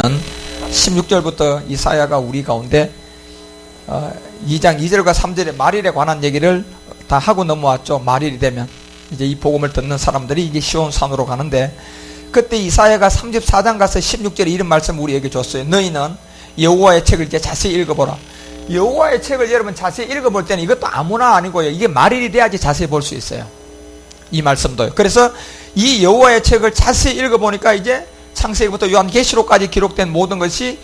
16절부터 이사야가 우리 가운데 2장 2절과 3절의 말일에 관한 얘기를 다 하고 넘어왔죠. 말일이 되면 이제 이 복음을 듣는 사람들이 이제 시온산으로 가는데, 그때 이사야가 34장 가서 16절에 이런 말씀을 우리에게 줬어요. 너희는 여호와의 책을 이제 자세히 읽어보라. 여호와의 책을 여러분 자세히 읽어볼 때는 이것도 아무나 아니고요, 이게 말일이 돼야지 자세히 볼 수 있어요. 이 말씀도요. 그래서 이 여호와의 책을 자세히 읽어보니까 이제 창세기부터 요한계시록까지 기록된 모든 것이,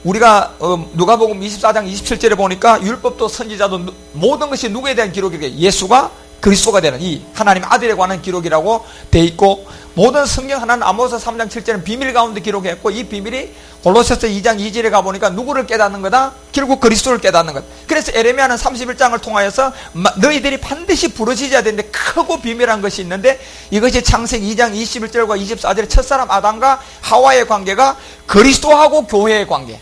우리가 누가복음 24장 27절에 보니까 율법도 선지자도 모든 것이 누구에 대한 기록이에요? 예수가 그리스도가 되는 이 하나님 아들에 관한 기록이라고 돼 있고, 모든 성경 하나는 아모스 3장 7절은 비밀 가운데 기록했고, 이 비밀이 골로새서 2장 2절에 가보니까 누구를 깨닫는 거다? 결국 그리스도를 깨닫는 것. 그래서 에레미야는 31장을 통하여서 너희들이 반드시 부르짖어야 되는데 크고 비밀한 것이 있는데, 이것이 창세기 2장 21절과 24절의 첫사람 아담과 하와의 관계가 그리스도하고 교회의 관계,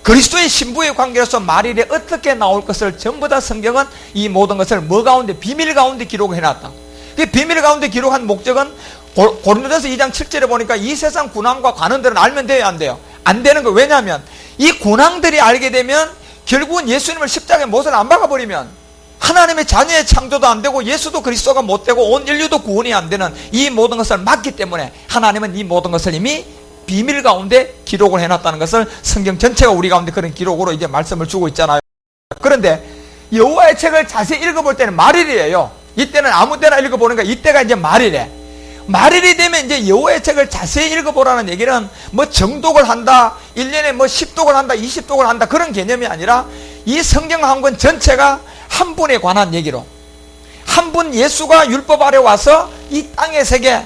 그리스도의 신부의 관계로서 말일에 어떻게 나올 것을 전부 다 성경은 이 모든 것을 뭐 가운데? 비밀 가운데 기록해놨다. 그 비밀 가운데 기록한 목적은 고린도전서 2장 7절에 보니까 이 세상 군왕과 관원들은 알면 돼요, 안 돼요? 안 되는 거. 왜냐하면 이 군왕들이 알게 되면 결국은 예수님을 십자가에 못을 안 박아버리면 하나님의 자녀의 창조도 안 되고 예수도 그리스도가 못 되고 온 인류도 구원이 안 되는 이 모든 것을 막기 때문에 하나님은 이 모든 것을 이미 비밀 가운데 기록을 해놨다는 것을 성경 전체가 우리 가운데 그런 기록으로 이제 말씀을 주고 있잖아요. 그런데 여호와의 책을 자세히 읽어볼 때는 말일이에요. 이때는 아무 때나 읽어보는 거야. 이때가 이제 말일이래. 말일이 되면 이제 여호와의 책을 자세히 읽어보라는 얘기는 뭐 정독을 한다, 1년에 뭐 10독을 한다, 20독을 한다, 그런 개념이 아니라 이 성경 한 권 전체가 한 분에 관한 얘기로, 한 분 예수가 율법 아래 와서 이 땅의 세계,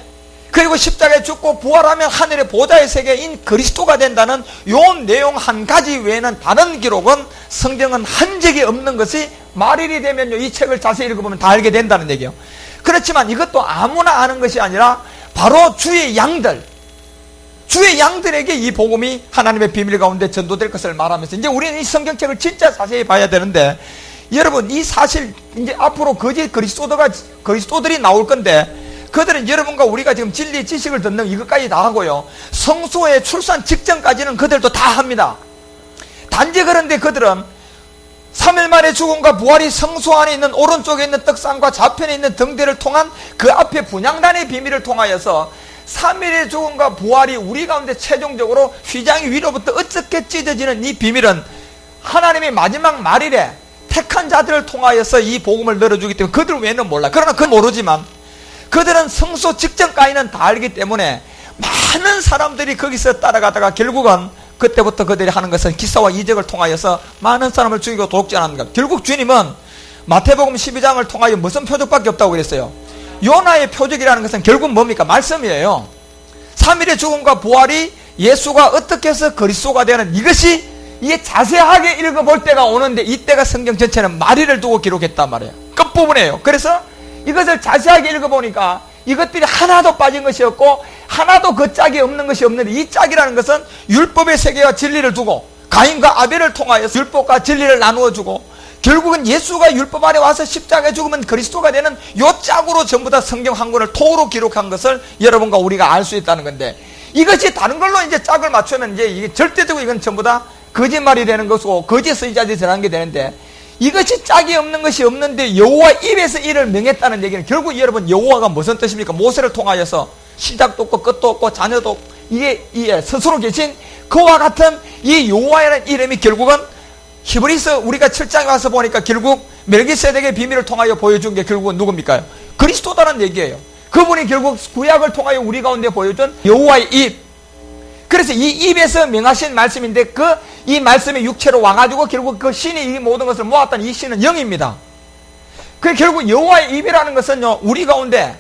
그리고 십자가에 죽고 부활하면 하늘의 보좌의 세계인 그리스도가 된다는 요 내용 한 가지 외에는 다른 기록은 성경은 한 적이 없는 것이, 말일이 되면요 이 책을 자세히 읽어보면 다 알게 된다는 얘기예요. 그렇지만 이것도 아무나 아는 것이 아니라 바로 주의 양들에게 이 복음이 하나님의 비밀 가운데 전도될 것을 말하면서, 이제 우리는 이 성경책을 진짜 자세히 봐야 되는데, 여러분 이 사실 이제 앞으로 거짓 그리스도들이 나올 건데, 그들은 여러분과 우리가 지금 진리 지식을 듣는 이것까지 다 하고요, 성소의 출산 직전까지는 그들도 다 합니다. 단지 그런데 그들은 3일 만에 죽음과 부활이 성소 안에 있는 오른쪽에 있는 떡상과 좌편에 있는 등대를 통한 그 앞에 분향단의 비밀을 통하여서 3일의 죽음과 부활이 우리 가운데 최종적으로 휘장이 위로부터 어떻게 찢어지는 이 비밀은 하나님의 마지막 말일에 택한 자들을 통하여서 이 복음을 늘어주기 때문에 그들 외에는 몰라. 그러나 그건 모르지만 그들은 성소 직전까지는 다 알기 때문에 많은 사람들이 거기서 따라가다가 결국은 그때부터 그들이 하는 것은 기사와 이적을 통하여서 많은 사람을 죽이고 도둑질하는 것. 결국 주님은 마태복음 12장을 통하여 무슨 표적밖에 없다고 그랬어요? 요나의 표적이라는 것은 결국 뭡니까? 말씀이에요. 3일의 죽음과 부활이 예수가 어떻게 해서 그리스도가 되는, 이것이 이게 자세하게 읽어볼 때가 오는데, 이때가 성경 전체는 말일을 두고 기록했단 말이에요. 끝부분이에요. 그래서 이것을 자세하게 읽어보니까 이것들이 하나도 빠진 것이 없고 하나도 그 짝이 없는 것이 없는데, 이 짝이라는 것은 율법의 세계와 진리를 두고 가인과 아벨을 통하여 율법과 진리를 나누어 주고, 결국은 예수가 율법 아래 와서 십자가에 죽으면 그리스도가 되는 요 짝으로 전부 다 성경 한 권을 토로 기록한 것을 여러분과 우리가 알 수 있다는 건데, 이것이 다른 걸로 이제 짝을 맞추면 이제 이게 절대적으로 이건 전부 다 거짓말이 되는 것이고 거짓 선지자들이 전한 게 되는데, 이것이 짝이 없는 것이 없는데 여호와 입에서 이를 명했다는 얘기는 결국 여러분 여호와가 무슨 뜻입니까? 모세를 통하여서 시작도 없고 끝도 없고 자녀도 없고 이게 스스로 계신 그와 같은 이 여호와라는 이름이 결국은 히브리서 우리가 7장에 와서 보니까 결국 멜기세덱의 비밀을 통하여 보여준 게 결국은 누굽니까? 그리스도다라는 얘기예요. 그분이 결국 구약을 통하여 우리 가운데 보여준 여호와의 입. 그래서 이 입에서 명하신 말씀인데, 이 말씀이 육체로 와가지고 결국 그 신이 이 모든 것을 모았다는 이 신은 영입니다. 그 결국 여호와의 입이라는 것은요, 우리 가운데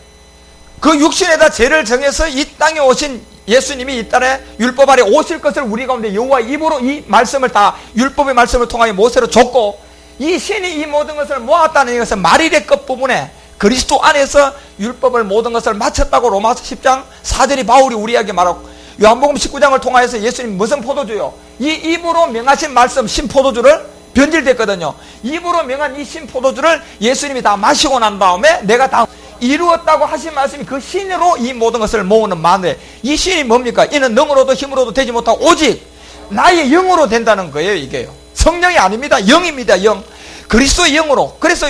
그 육신에다 죄를 정해서 이 땅에 오신 예수님이 이 땅에 율법 아래 오실 것을 우리 가운데 여호와의 입으로 이 말씀을 다 율법의 말씀을 통하여 모세로 줬고, 이 신이 이 모든 것을 모았다는 것은 말일의 끝부분에 그리스도 안에서 율법을 모든 것을 마쳤다고 로마서 10장 4절이 바울이 우리에게 말하고, 요한복음 19장을 통하여서 예수님 무슨 포도주요? 이 입으로 명하신 말씀 신포도주를 변질됐거든요. 입으로 명한 이 신포도주를 예수님이 다 마시고 난 다음에 내가 다 이루었다고 하신 말씀이 그 신으로 이 모든 것을 모으는 만에, 이 신이 뭡니까? 이는 능으로도 힘으로도 되지 못하고 오직 나의 영으로 된다는 거예요. 이게요. 성령이 아닙니다. 영입니다. 영. 그리스도의 영으로. 그래서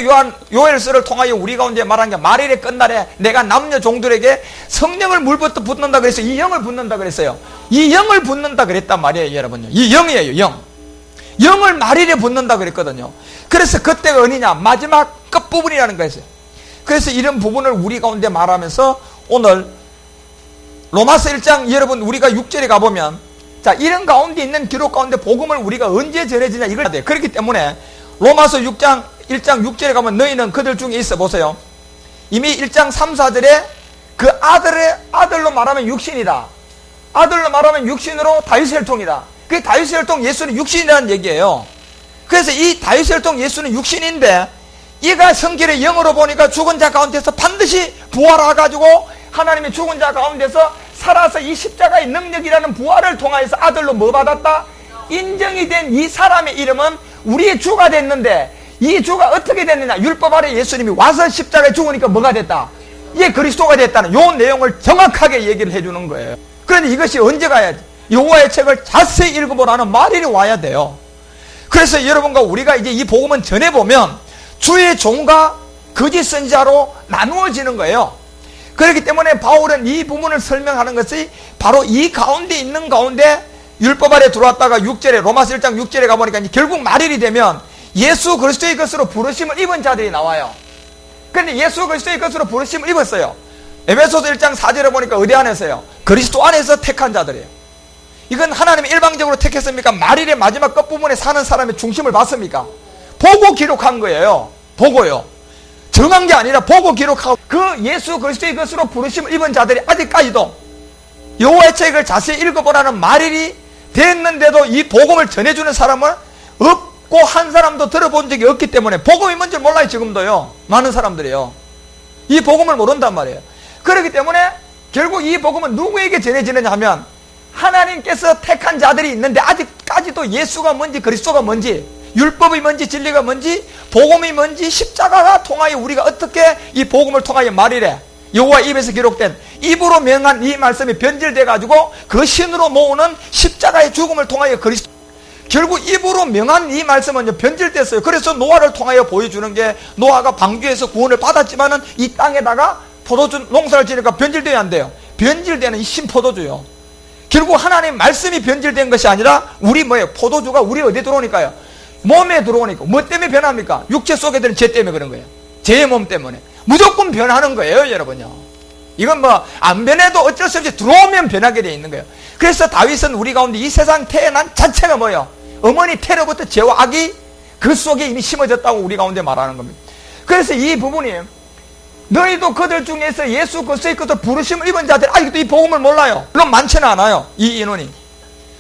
요엘서를 통하여 우리 가운데 말한 게 말일의 끝날에 내가 남녀 종들에게 성령을 물부터 붓는다 그래서 이 영을 붓는다 그랬어요. 이 영을 붓는다 그랬단 말이에요, 여러분요. 이 영이에요, 영. 영을 말일에 붓는다 그랬거든요. 그래서 그때가 어디냐? 마지막 끝부분이라는 거였어요. 그래서 이런 부분을 우리 가운데 말하면서 오늘 로마서 1장 여러분 우리가 6절에 가보면 자, 이런 가운데 있는 기록 가운데 복음을 우리가 언제 전해지냐 이걸 해야 돼요. 그렇기 때문에 로마서 1장 6절에 가면 너희는 그들 중에 있어 보세요. 이미 1장 3, 4절에 그 아들로 말하면 육신이다. 아들로 말하면 육신으로 다윗의 혈통이다. 그게 다윗의 혈통 예수는 육신이라는 얘기예요. 그래서 이 다윗의 혈통 예수는 육신인데 이가 성결의 영으로 보니까 죽은 자 가운데서 반드시 부활해가지고 하나님의 죽은 자 가운데서 살아서 이 십자가의 능력이라는 부활을 통하여서 아들로 뭐 받았다? 인정이 된 이 사람의 이름은 우리의 주가 됐는데 이 주가 어떻게 됐느냐? 율법 아래 예수님이 와서 십자가에 죽으니까 뭐가 됐다? 이게 그리스도가 됐다는 요 내용을 정확하게 얘기를 해주는 거예요. 그런데 이것이 언제 가야지? 여호와의 책을 자세히 읽어보라는 말이 와야 돼요. 그래서 여러분과 우리가 이제 이 복음은 전해보면 주의 종과 거짓 선지자로 나누어지는 거예요. 그렇기 때문에 바울은 이 부분을 설명하는 것이 바로 이 가운데 있는 가운데 율법 아래 들어왔다가 6절에 로마서 1장 6절에 가보니까 결국 말일이 되면 예수 그리스도의 것으로 부르심을 입은 자들이 나와요. 그런데 예수 그리스도의 것으로 부르심을 입었어요. 에베소서 1장 4절에 보니까 어디 안에서요? 그리스도 안에서 택한 자들이에요. 이건 하나님이 일방적으로 택했습니까? 말일의 마지막 끝부분에 사는 사람의 중심을 봤습니까? 보고 기록한 거예요. 보고요. 정한 게 아니라 보고 기록하고 그 예수 그리스도의 것으로 부르심을 입은 자들이 아직까지도 여호와의 책을 자세히 읽어보라는 말일이 됐는데도 이 복음을 전해주는 사람은 없고 한 사람도 들어본 적이 없기 때문에 복음이 뭔지 몰라요. 지금도요. 많은 사람들이요. 이 복음을 모른단 말이에요. 그렇기 때문에 결국 이 복음은 누구에게 전해지느냐 하면 하나님께서 택한 자들이 있는데 아직까지도 예수가 뭔지 그리스도가 뭔지 율법이 뭔지 진리가 뭔지 복음이 뭔지 십자가가 통하여 우리가 어떻게 이 복음을 통하여 말이래 여호와 입에서 기록된 입으로 명한 이 말씀이 변질돼 가지고 그 신으로 모으는 십자가의 죽음을 통하여 그리스도 결국 입으로 명한 이 말씀은 변질됐어요. 그래서 노아를 통하여 보여주는 게 노아가 방주에서 구원을 받았지만은 이 땅에다가 포도주 농사를 지니까 변질돼야 안 돼요. 변질되는 이 신포도주요. 결국 하나님 말씀이 변질된 것이 아니라 우리 뭐예요? 포도주가 우리 어디에 들어오니까요? 몸에 들어오니까. 뭐 때문에 변합니까? 육체 속에 드는 죄 때문에 그런 거예요. 죄의 몸 때문에. 무조건 변하는 거예요, 여러분요. 이건 뭐 안 변해도 어쩔 수 없이 들어오면 변하게 되어 있는 거예요. 그래서 다윗은 우리 가운데 이 세상 태어난 자체가 뭐예요? 어머니 태로부터 죄와 악이 그 속에 이미 심어졌다고 우리 가운데 말하는 겁니다. 그래서 이 부분이 너희도 그들 중에서 예수 그리스도의 것을 부르심을 입은 자들 아직도 이 복음을 몰라요. 물론 많지는 않아요. 이 인원이.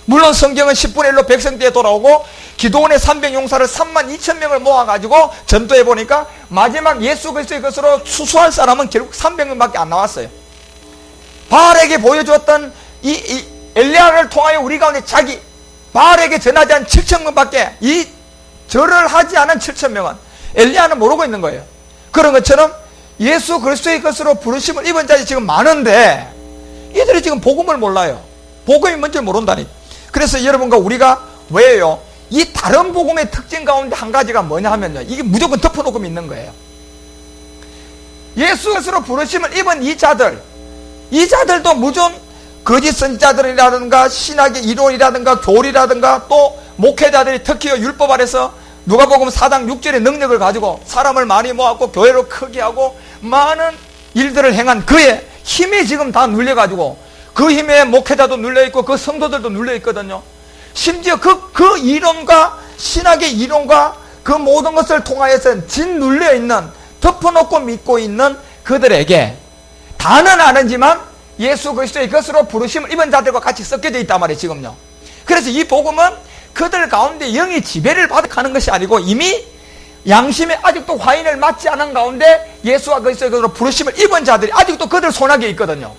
물론 성경은 10분의 1로 백성대에 돌아오고 기도원의 300용사를 32,000명을 모아가지고 전도해 보니까 마지막 예수 그리스도의 것으로 수수할 사람은 결국 300명밖에 안 나왔어요. 바알에게 보여주었던 이 엘리야를 통하여 우리 가운데 바알에게 전하지 않은 7,000명밖에 이 절을 하지 않은 7,000명은 엘리야는 모르고 있는 거예요. 그런 것처럼 예수 그리스도의 것으로 부르심을 입은 자들이 지금 많은데 이들이 지금 복음을 몰라요. 복음이 뭔지 모른다니. 그래서 여러분과 우리가 왜요? 이 다른 복음의 특징 가운데 한 가지가 뭐냐 하면요. 이게 무조건 덮어놓고 믿는 거예요. 예수 것으로 부르심을 입은 이 자들도 무전 거짓 선지자들이라든가 신학의 이론이라든가 교리라든가 또 목회자들이 특히 율법 아래서 누가복음 4장 6절의 능력을 가지고 사람을 많이 모았고 교회를 크게 하고 많은 일들을 행한 그의 힘이 지금 다 눌려가지고 그 힘에 목회자도 눌려있고 그 성도들도 눌려있거든요. 심지어 그 이론과 신학의 이론과 그 모든 것을 통하여서 짓눌려있는 덮어놓고 믿고 있는 그들에게 다는 아는지만 예수 그리스도의 것으로 부르심을 입은 자들과 같이 섞여져 있단 말이에요. 지금요. 그래서 이 복음은 그들 가운데 영이 지배를 받아가는 것이 아니고 이미 양심에 아직도 화인을 맞지 않은 가운데 예수와 그리스도의 것으로 부르심을 입은 자들이 아직도 그들 손아귀에 있거든요.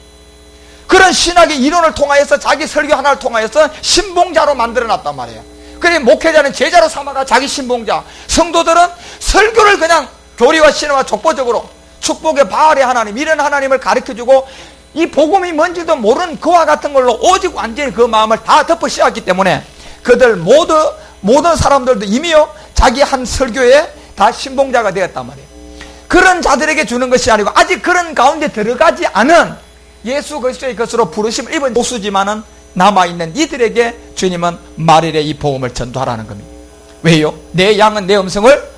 그런 신학의 이론을 통하여서 자기 설교 하나를 통하여서 신봉자로 만들어놨단 말이에요. 그래 목회자는 제자로 삼아가 자기 신봉자, 성도들은 설교를 그냥 교리와 신화와 족보적으로 축복의 바알의 하나님 이런 하나님을 가르쳐주고 이 복음이 뭔지도 모르는 그와 같은 걸로 오직 완전히 그 마음을 다 덮어 씌웠기 때문에 그들 모든 사람들도 이미요 자기 한 설교에 다 신봉자가 되었단 말이에요. 그런 자들에게 주는 것이 아니고 아직 그런 가운데 들어가지 않은 예수 그리스도의 것으로 부르심을 입은 보수지만은 남아있는 이들에게 주님은 말일에 이 복음을 전도하라는 겁니다. 왜요? 내 양은 내 음성을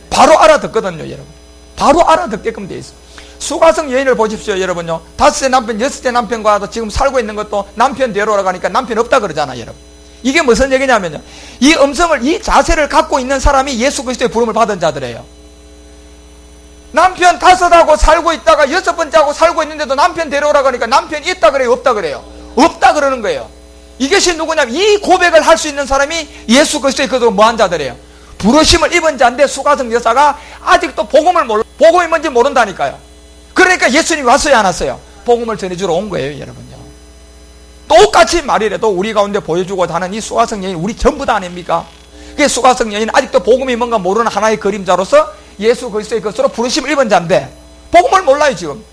바로 알아듣거든요, 여러분. 바로 알아듣게끔 되어 있어요. 수가성 여인을 보십시오, 여러분요. 5세 남편, 6세 남편과도 지금 살고 있는 것도 남편 데려오라고 하니까 남편 없다 그러잖아요, 여러분. 이게 무슨 얘기냐면요. 이 음성을, 이 자세를 갖고 있는 사람이 예수 그리스도의 부름을 받은 자들이에요. 남편 5하고 살고 있다가 6번째하고 살고 있는데도 남편 데려오라고 하니까 남편 있다 그래요, 없다 그래요? 없다 그러는 거예요. 이것이 누구냐면 이 고백을 할 수 있는 사람이 예수 그리스도의 그들로 뭐한 자들이에요. 부르심을 입은 자인데 수가성 여사가 아직도 복음을 복음이 뭔지 모른다니까요. 그러니까 예수님이 왔어요, 안 왔어요? 복음을 전해주러 온 거예요, 여러분요. 똑같이 말이라도 우리 가운데 보여주고 하는 이 수가성 여인 우리 전부 다 아닙니까? 그 수가성 여인은 아직도 복음이 뭔가 모르는 하나의 그림자로서 예수 그리스도의 것으로 부르심을 입은 자인데 복음을 몰라요, 지금.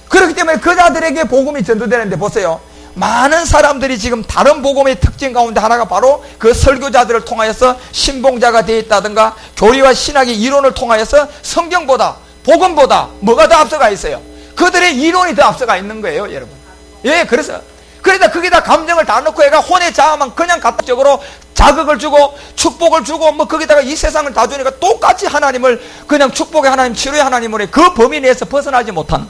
그렇기 때문에 그 자들에게 복음이 전도되는데 보세요. 많은 사람들이 지금 다른 복음의 특징 가운데 하나가 바로 그 설교자들을 통하여서 신봉자가 되어 있다든가 교리와 신학의 이론을 통하여서 성경보다 복음보다 뭐가 더 앞서가 있어요? 그들의 이론이 더 앞서가 있는 거예요, 여러분. 예, 그래서 그러다 거기다 감정을 다 넣고 애가 혼의 자아만 그냥 갖다적으로 자극을 주고 축복을 주고 뭐 거기다가 이 세상을 다 주니까 똑같이 하나님을 그냥 축복의 하나님, 치료의 하나님으로 그 범위 내에서 벗어나지 못한.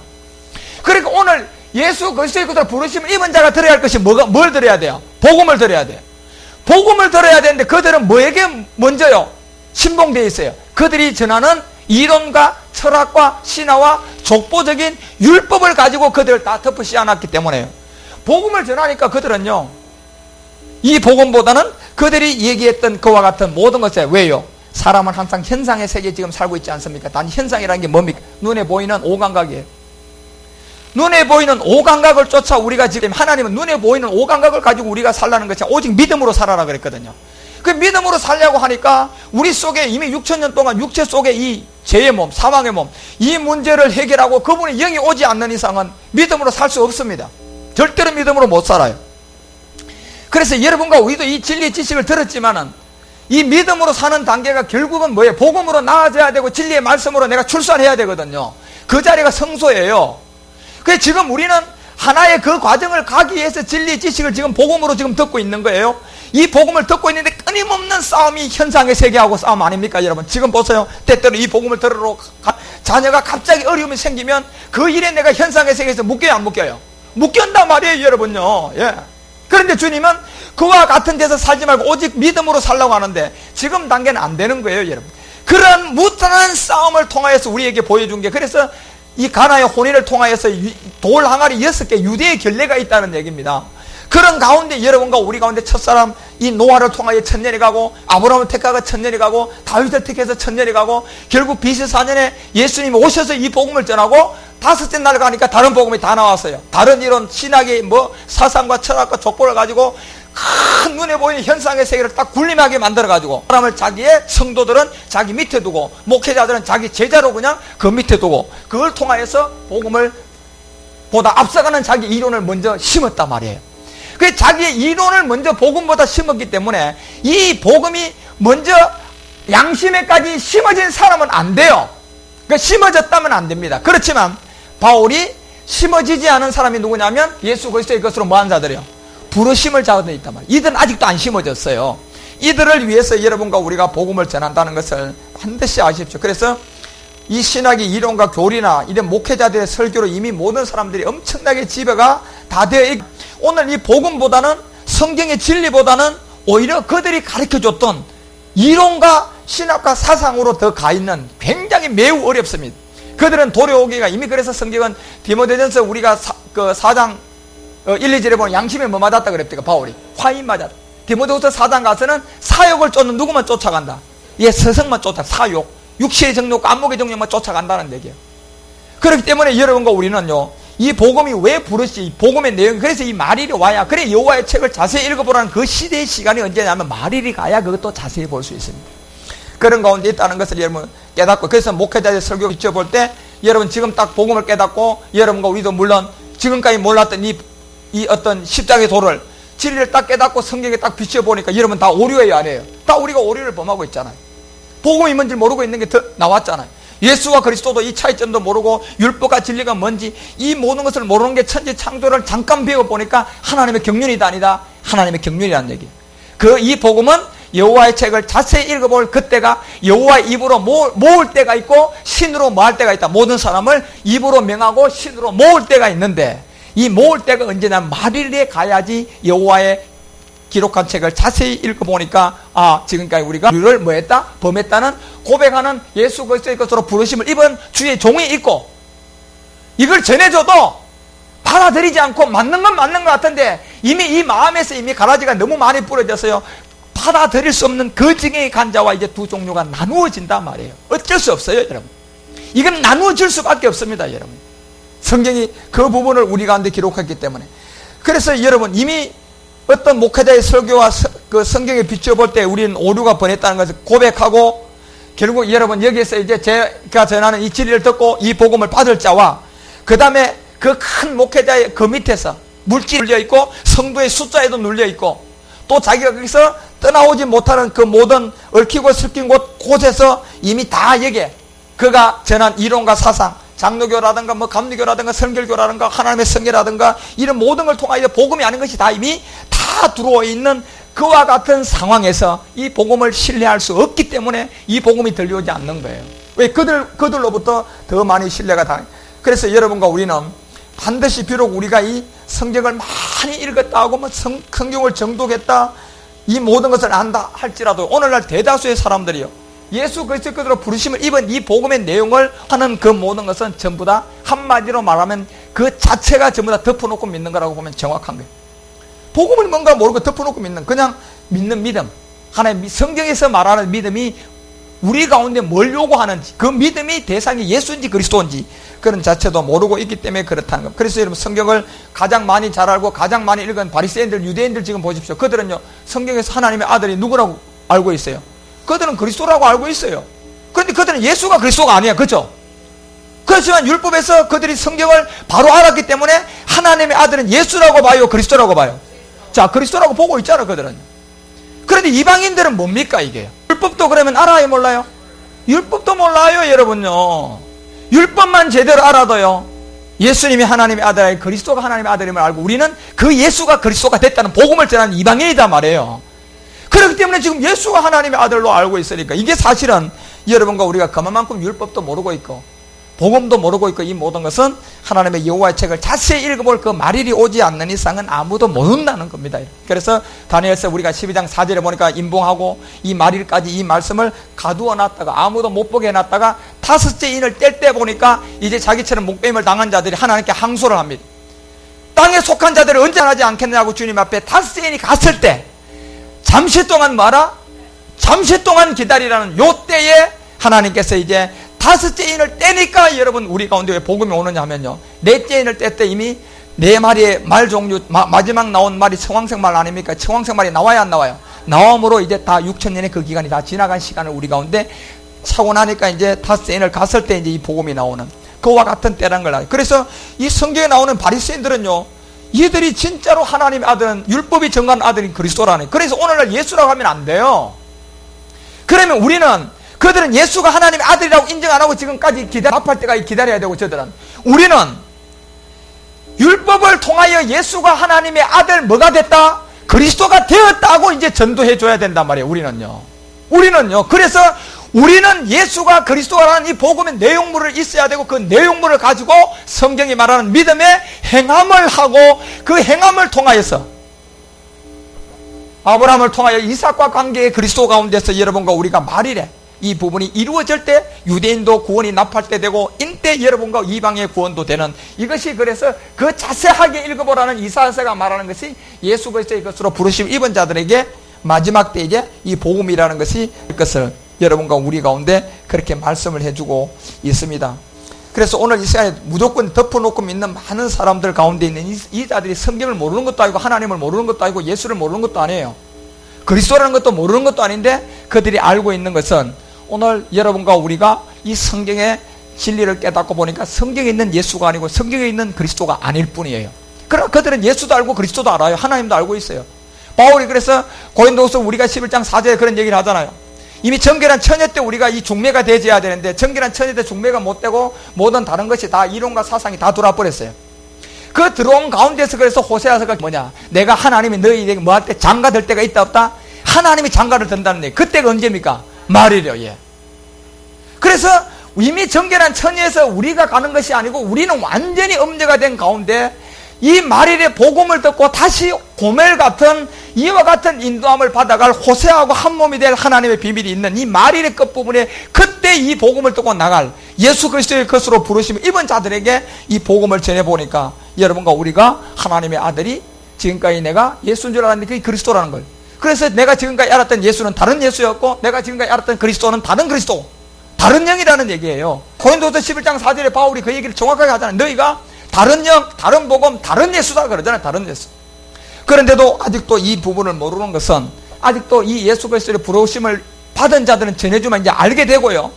그러니까 오늘 예수 그리스도의 그들 부르심을 입은 자가 들어야 할 것이 뭘 들어야 돼요? 복음을 들어야 돼요. 복음을 들어야 되는데 그들은 뭐에게 먼저요? 신봉되어 있어요. 그들이 전하는 이론과 철학과 신화와 족보적인 율법을 가지고 그들을 다 덮으시 않았기 때문에요. 복음을 전하니까 그들은요, 이 복음보다는 그들이 얘기했던 그와 같은 모든 것에 왜요? 사람은 항상 현상의 세계에 지금 살고 있지 않습니까? 단 현상이라는 게 뭡니까? 눈에 보이는 오감각이에요. 눈에 보이는 오감각을 쫓아 우리가 지금 하나님은 눈에 보이는 오감각을 가지고 우리가 살라는 것이 오직 믿음으로 살아라 그랬거든요. 그 믿음으로 살려고 하니까 우리 속에 이미 6,000년 동안 육체 속에 이 죄의 몸, 사망의 몸, 이 문제를 해결하고 그분의 영이 오지 않는 이상은 믿음으로 살 수 없습니다. 절대로 믿음으로 못 살아요. 그래서 여러분과 우리도 이 진리의 지식을 들었지만은 이 믿음으로 사는 단계가 결국은 뭐예요? 복음으로 나아져야 되고 진리의 말씀으로 내가 출산해야 되거든요. 그 자리가 성소예요. 그래서 지금 우리는 하나의 그 과정을 가기 위해서 진리의 지식을 지금 복음으로 지금 듣고 있는 거예요. 이 복음을 듣고 있는데 끊임없는 싸움이 현상의 세계하고 싸움 아닙니까, 여러분? 지금 보세요. 때때로 이 복음을 들으러 자녀가 갑자기 어려움이 생기면 그 일에 내가 현상의 세계에서 묶여요, 안 묶여요? 묶였단 말이에요, 여러분요. 예. 그런데 주님은 그와 같은 데서 살지 말고 오직 믿음으로 살라고 하는데 지금 단계는 안 되는 거예요, 여러분. 그런 무탄한 싸움을 통하여서 우리에게 보여준 게, 그래서 이 가나의 혼인을 통하여서 돌 항아리 6개 유대의 결례가 있다는 얘기입니다. 그런 가운데 여러분과 우리 가운데 첫사람 이 노아를 통하여 1000년이 가고 아브라함을 택하가 1000년이 가고 다윗을 택해서 1000년이 가고 결국 BC 4년에 예수님이 오셔서 이 복음을 전하고 5째 날 가니까 다른 복음이 다 나왔어요. 다른 이런 신학의 뭐 사상과 철학과 족보를 가지고 큰 눈에 보이는 현상의 세계를 딱 군림하게 만들어가지고 사람을 자기의 성도들은 자기 밑에 두고 목회자들은 자기 제자로 그냥 그 밑에 두고 그걸 통하여서 복음을 보다 앞서가는 자기 이론을 먼저 심었단 말이에요. 그 자기의 이론을 먼저 복음보다 심었기 때문에 이 복음이 먼저 양심에까지 심어진 사람은 안 돼요. 그러니까 심어졌다면 안 됩니다. 그렇지만 바울이 심어지지 않은 사람이 누구냐면 예수 그리스도의 것으로 뭐한 자들이요? 부르심을 자들이 있단 말이에요. 이들은 아직도 안 심어졌어요. 이들을 위해서 여러분과 우리가 복음을 전한다는 것을 반드시 아십시오. 그래서 이 신학의 이론과 교리나 이런 목회자들의 설교로 이미 모든 사람들이 엄청나게 지배가 다 되어 있고 오늘 이 복음보다는 성경의 진리보다는 오히려 그들이 가르쳐줬던 이론과 신학과 사상으로 더 가 있는 굉장히 매우 어렵습니다. 그들은 도래오기가 이미 그래서 성경은 디모데전서 우리가 4장 1, 2절에 보면 양심에 뭐 맞았다 그랬대요. 바울이 화인 맞았다. 디모데후서 4장 가서는 사욕을 쫓는 누구만 쫓아간다. 예, 서성만 쫓아 사욕, 육체의 정욕과 안목의 정욕만 쫓아간다는 얘기예요. 그렇기 때문에 여러분과 우리는요, 이 복음이 왜 부르시, 복음의 내용, 그래서 이 말일이 와야, 그래 여호와의 책을 자세히 읽어보라는 그 시대의 시간이 언제냐면 말일이 가야 그것도 자세히 볼 수 있습니다. 그런 가운데 있다는 것을 여러분 깨닫고, 그래서 목회자의 설교 비춰볼 때 여러분 지금 딱 복음을 깨닫고 여러분과 우리도 물론 지금까지 몰랐던 이 어떤 십자가의 도를 진리를 딱 깨닫고 성경에 딱 비춰보니까 여러분 다 오류예요, 아니에요? 다 우리가 오류를 범하고 있잖아요. 복음이 뭔지 모르고 있는 게 더 나왔잖아요. 예수와 그리스도도 이 차이점도 모르고 율법과 진리가 뭔지 이 모든 것을 모르는 게 천지 창조를 잠깐 배워보니까 하나님의 경륜이다 아니다? 하나님의 경륜이라는 얘기예요. 이 복음은 여호와의 책을 자세히 읽어볼 그때가 여호와의 입으로 모을 때가 있고 신으로 모할 때가 있다. 모든 사람을 입으로 명하고 신으로 모을 때가 있는데 이 모을 때가 언제나 말일에 가야지 여호와의 기록한 책을 자세히 읽어보니까 지금까지 우리가 를 뭐했다? 범했다는 고백하는 예수 그리스도의 것으로 부르심을 입은 주의 종이 있고 이걸 전해줘도 받아들이지 않고 맞는 건 맞는 것 같은데 이미 이 마음에서 이미 가라지가 너무 많이 부러졌어요. 받아들일 수 없는 그 중에 간 자와 이제 두 종류가 나누어진단 말이에요. 어쩔 수 없어요, 여러분. 이건 나누어질 수밖에 없습니다, 여러분. 성경이 그 부분을 우리 가운데 기록했기 때문에. 그래서 여러분 이미 어떤 목회자의 설교와 그 성경에 비춰볼 때 우리는 오류가 번했다는 것을 고백하고 결국 여러분 여기에서 이제 제가 전하는 이 진리를 듣고 이 복음을 받을 자와 그 다음에 그 큰 목회자의 그 밑에서 물질이 눌려있고 성도의 숫자에도 눌려있고 또 자기가 거기서 떠나오지 못하는 그 모든 얽히고 섞인 곳에서 이미 다 여기에 그가 전한 이론과 사상 장로교라든가 뭐 감리교라든가 성결교라든가 하나님의 성계라든가 이런 모든 걸 통하여 복음이 아닌 것이 다 이미 다 들어와 있는 그와 같은 상황에서 이 복음을 신뢰할 수 없기 때문에 이 복음이 들려오지 않는 거예요. 왜? 그들로부터 더 많이 신뢰가 다. 그래서 여러분과 우리는 반드시 비록 우리가 이 성경을 많이 읽었다 하고 뭐 성경을 정독했다 이 모든 것을 안다 할지라도 오늘날 대다수의 사람들이요 예수 그리스도의 것으로 부르심을 입은 이 복음의 내용을 하는 그 모든 것은 전부 다 한마디로 말하면 그 자체가 전부 다 덮어놓고 믿는 거라고 보면 정확한 거예요. 복음을 뭔가 모르고 덮어놓고 믿는 그냥 믿는 믿음 하나님 성경에서 말하는 믿음이 우리 가운데 뭘 요구하는지 그 믿음이 대상이 예수인지 그리스도인지 그런 자체도 모르고 있기 때문에 그렇다는 겁니다. 그래서 여러분 성경을 가장 많이 잘 알고 가장 많이 읽은 바리새인들 유대인들 지금 보십시오. 그들은요 성경에서 하나님의 아들이 누구라고 알고 있어요? 그들은 그리스도라고 알고 있어요. 그런데 그들은 예수가 그리스도가 아니야. 그렇죠? 그렇지만 율법에서 그들이 성경을 바로 알았기 때문에 하나님의 아들은 예수라고 봐요? 그리스도라고 봐요? 자, 그리스도라고 보고 있잖아 그들은. 그런데 이방인들은 뭡니까 이게? 율법도 그러면 알아요 몰라요? 율법도 몰라요 여러분요. 율법만 제대로 알아도요 예수님이 하나님의 아들 그리스도가 하나님의 아들임을 알고 우리는 그 예수가 그리스도가 됐다는 복음을 전하는 이방인이다 말이에요. 그렇기 때문에 지금 예수가 하나님의 아들로 알고 있으니까 이게 사실은 여러분과 우리가 그만큼 율법도 모르고 있고 복음도 모르고 있고 이 모든 것은 하나님의 여호와의 책을 자세히 읽어볼 그 말일이 오지 않는 이상은 아무도 모른다는 겁니다. 그래서 다니엘서 우리가 12장 4절에 보니까 임봉하고 이 말일까지 이 말씀을 가두어 놨다가 아무도 못 보게 해놨다가 다섯째 인을 뗄 때 보니까 이제 자기처럼 목배임을 당한 자들이 하나님께 항소를 합니다. 땅에 속한 자들을 언제 하지 않겠느냐고 주님 앞에 다섯째 인이 갔을 때 잠시 동안 뭐라? 잠시 동안 기다리라는 요 때에 하나님께서 이제 다섯째 인을 떼니까 여러분 우리 가운데 왜 복음이 오느냐 하면요 넷째 인을 뗄 때 이미 네 마리의 말 종류 마지막 나온 말이 청황색 말 아닙니까? 청황색 말이 나와야 안 나와요? 나옴으로 이제 다 6천년의 그 기간이 다 지나간 시간을 우리 가운데 차고 나니까 이제 다섯째 인을 갔을 때 이제 이 복음이 나오는 그와 같은 때란 걸 알아요. 그래서 이 성경에 나오는 바리새인들은요 이들이 진짜로 하나님의 아들은 율법이 정한 아들인 그리스도라네. 그래서 오늘날 예수라고 하면 안 돼요. 그러면 우리는 그들은 예수가 하나님의 아들이라고 인정 안 하고 지금까지 답할 때까지 기다려야 되고 저들은 우리는 율법을 통하여 예수가 하나님의 아들 뭐가 됐다? 그리스도가 되었다고 이제 전도해 줘야 된단 말이에요. 우리는요 그래서 우리는 예수가 그리스도라는 이 복음의 내용물을 있어야 되고 그 내용물을 가지고 성경이 말하는 믿음의 행함을 하고 그 행함을 통하여서 아브라함을 통하여 이삭과 관계의 그리스도 가운데서 여러분과 우리가 말이래 이 부분이 이루어질 때 유대인도 구원이 납할 때 되고 인때 여러분과 이방의 구원도 되는 이것이 그래서 그 자세하게 읽어보라는 이사야서가 말하는 것이 예수 그리스도의 것으로 부르심 입은 자들에게 마지막 때 이제 이 복음이라는 것이 것을 여러분과 우리 가운데 그렇게 말씀을 해주고 있습니다. 그래서 오늘 이 시간에 무조건 덮어놓고 믿는 많은 사람들 가운데 있는 이 자들이 성경을 모르는 것도 아니고 하나님을 모르는 것도 아니고 예수를 모르는 것도 아니에요. 그리스도라는 것도 모르는 것도 아닌데 그들이 알고 있는 것은 오늘 여러분과 우리가 이 성경의 진리를 깨닫고 보니까 성경에 있는 예수가 아니고 성경에 있는 그리스도가 아닐 뿐이에요. 그러나 그들은 예수도 알고 그리스도도 알아요. 하나님도 알고 있어요. 바울이 그래서 고린도후서 우리가 11장 4절에 그런 얘기를 하잖아요. 이미 정결한 처녀 때 우리가 이 종매가 되어야 되는데 정결한 처녀 때 종매가 못 되고 모든 다른 것이 다 이론과 사상이 다 돌아버렸어요. 그 들어온 가운데서 그래서 호세아서가 뭐냐, 내가 하나님이 너희에게 뭐 할 때 장가 들 때가 있다 없다? 하나님이 장가를 든다는 얘기. 그때가 언제입니까? 말이래요. 예. 그래서 이미 정결한 처녀에서 우리가 가는 것이 아니고 우리는 완전히 음녀가 된 가운데 이 말일의 복음을 듣고 다시 고멜 같은 이와 같은 인도함을 받아갈 호세아하고 한 몸이 될 하나님의 비밀이 있는 이 말일의 끝부분에 그때 이 복음을 듣고 나갈 예수 그리스도의 것으로 부르심을 입은 자들에게 이 복음을 전해보니까 여러분과 우리가 하나님의 아들이 지금까지 내가 예수인 줄 알았는데 그게 그리스도라는 걸. 그래서 내가 지금까지 알았던 예수는 다른 예수였고 내가 지금까지 알았던 그리스도는 다른 그리스도, 다른 영이라는 얘기예요. 고린도서 11장 4절에 바울이 그 얘기를 정확하게 하잖아요. 너희가 다른 영, 다른 복음, 다른 예수다 그러잖아요. 다른 예수. 그런데도 아직도 이 부분을 모르는 것은 아직도 이 예수 그리스도의 부르심을 받은 자들은 전해주면 이제 알게 되고요.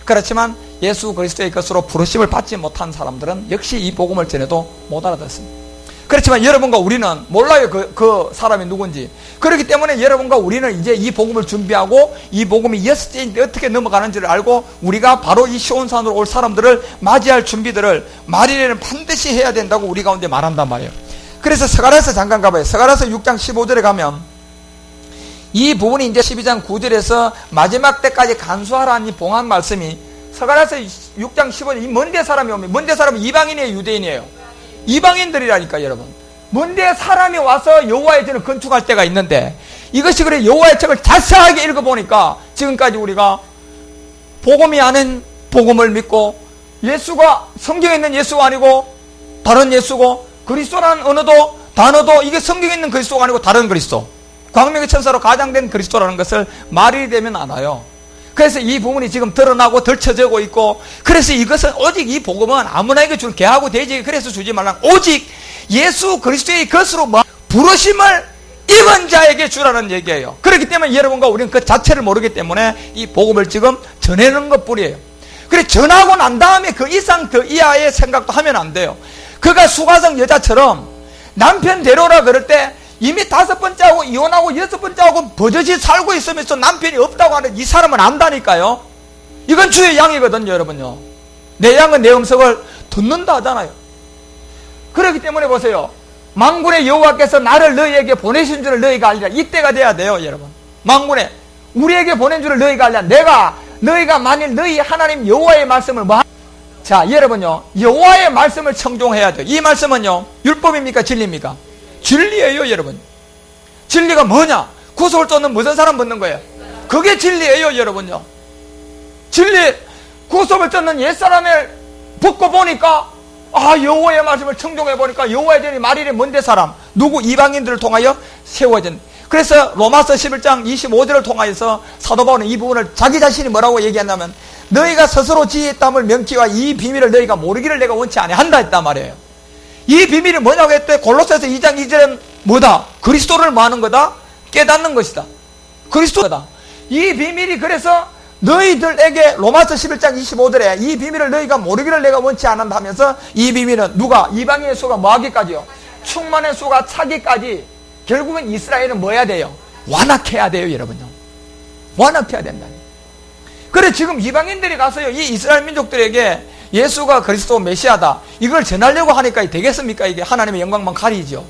그렇지만 예수 그리스도의 것으로 부르심을 받지 못한 사람들은 역시 이 복음을 전해도 못 알아듣습니다. 그렇지만 여러분과 우리는 몰라요. 그 사람이 누군지. 그렇기 때문에 여러분과 우리는 이제 이 복음을 준비하고 이 복음이 여섯째인데 어떻게 넘어가는지를 알고 우리가 바로 이 시온산으로 올 사람들을 맞이할 준비들을 말일에는 반드시 해야 된다고 우리 가운데 말한단 말이에요. 그래서 스가랴서 잠깐 가봐요. 스가랴서 6장 15절에 가면 이 부분이 이제 12장 9절에서 마지막 때까지 간수하라는 이 봉한 말씀이 스가랴서 6장 15절 이 먼데 사람이 오면 먼데 사람은 이방인이에요, 유대인이에요? 이방인들이라니까 여러분. 먼데 사람이 와서 여호와의 전을 건축할 때가 있는데 이것이 그래 여호와의 책을 자세하게 읽어보니까 지금까지 우리가 복음이 아닌 복음을 믿고 예수가 성경에 있는 예수가 아니고 다른 예수고 그리스도라는 언어도 단어도 이게 성경에 있는 그리스도가 아니고 다른 그리스도, 광명의 천사로 가장된 그리스도라는 것을 말이 되면 알아요. 그래서 이 부분이 지금 드러나고 덜쳐지고 있고 그래서 이것은 오직 이 복음은 아무나에게 줄 개하고 되지 그래서 주지 말라. 오직 예수 그리스도의 것으로 부르심을 입은 자에게 주라는 얘기예요. 그렇기 때문에 여러분과 우리는 그 자체를 모르기 때문에 이 복음을 지금 전해는 것뿐이에요. 그래 전하고 난 다음에 그 이상 더 이하의 생각도 하면 안 돼요. 그가 수가성 여자처럼 남편 데려오라 그럴 때 이미 5번째하고 이혼하고 6번째하고 버젓이 살고 있으면서 남편이 없다고 하는 이 사람은 안다니까요. 이건 주의 양이거든요, 여러분요. 내 양은 내 음성을 듣는다 하잖아요. 그렇기 때문에 보세요. 만군의 여호와께서 나를 너희에게 보내신 줄을 너희가 알리라. 이때가 돼야 돼요, 여러분. 만군의 우리에게 보낸 줄을 너희가 알리라. 너희가 만일 너희 하나님 여호와의 말씀을 자, 여러분요. 여호와의 말씀을 청종해야 돼요. 이 말씀은요. 율법입니까? 진리입니까? 진리예요, 여러분. 진리가 뭐냐? 구속을 쫓는 무슨 사람 붙는 거예요? 그게 진리예요, 여러분요. 진리, 구속을 쫓는 옛사람을 붙고 보니까 여호와의 말씀을 청종해 보니까 여호와의 전이 말일에 먼데 사람 누구 이방인들을 통하여 세워진. 그래서 로마서 11장 25절을 통하여서 사도 바울은 이 부분을 자기 자신이 뭐라고 얘기했냐면 너희가 스스로 지혜의 땀을 명기와 이 비밀을 너희가 모르기를 내가 원치 아니한다 했단 말이에요. 이 비밀이 뭐냐고 했더니 골로새서 2장 2절은 뭐다? 그리스도를 뭐 하는 거다? 깨닫는 것이다. 그리스도다. 이 비밀이 그래서 너희들에게 로마서 11장 25절에 이 비밀을 너희가 모르기를 내가 원치 않는다 하면서 이 비밀은 누가? 이방인의 수가 뭐 하기까지요? 충만의 수가 차기까지 결국은 이스라엘은 뭐 해야 돼요? 완악해야 돼요, 여러분요. 완악해야 된다. 그래 지금 이방인들이 가서요 이 이스라엘 민족들에게 예수가 그리스도 메시아다 이걸 전하려고 하니까 되겠습니까? 이게 하나님의 영광만 가리죠.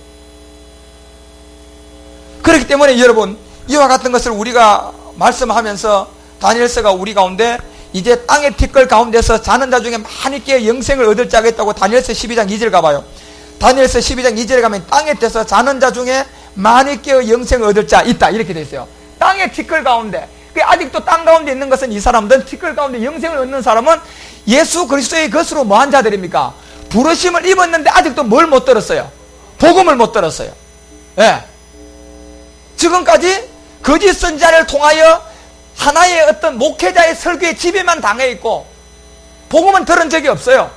그렇기 때문에 여러분 이와 같은 것을 우리가 말씀하면서 다니엘서가 우리 가운데 이제 땅의 티끌 가운데서 자는 자 중에 많이 깨어 영생을 얻을 자가 있다고 다니엘서 12장 2절 가봐요. 다니엘서 12장 2절에 가면 땅에 떼서 자는 자 중에 많이 깨어 영생을 얻을 자 있다 이렇게 돼 있어요. 땅의 티끌 가운데 아직도 땅 가운데 있는 것은 이 사람들은 티끌 가운데 영생을 얻는 사람은 예수 그리스도의 것으로 뭐한 자들입니까? 부르심을 입었는데 아직도 뭘 못 들었어요? 복음을 못 들었어요. 예. 지금까지 거짓 선지자를 통하여 하나의 어떤 목회자의 설교에 지배만 당해 있고 복음은 들은 적이 없어요.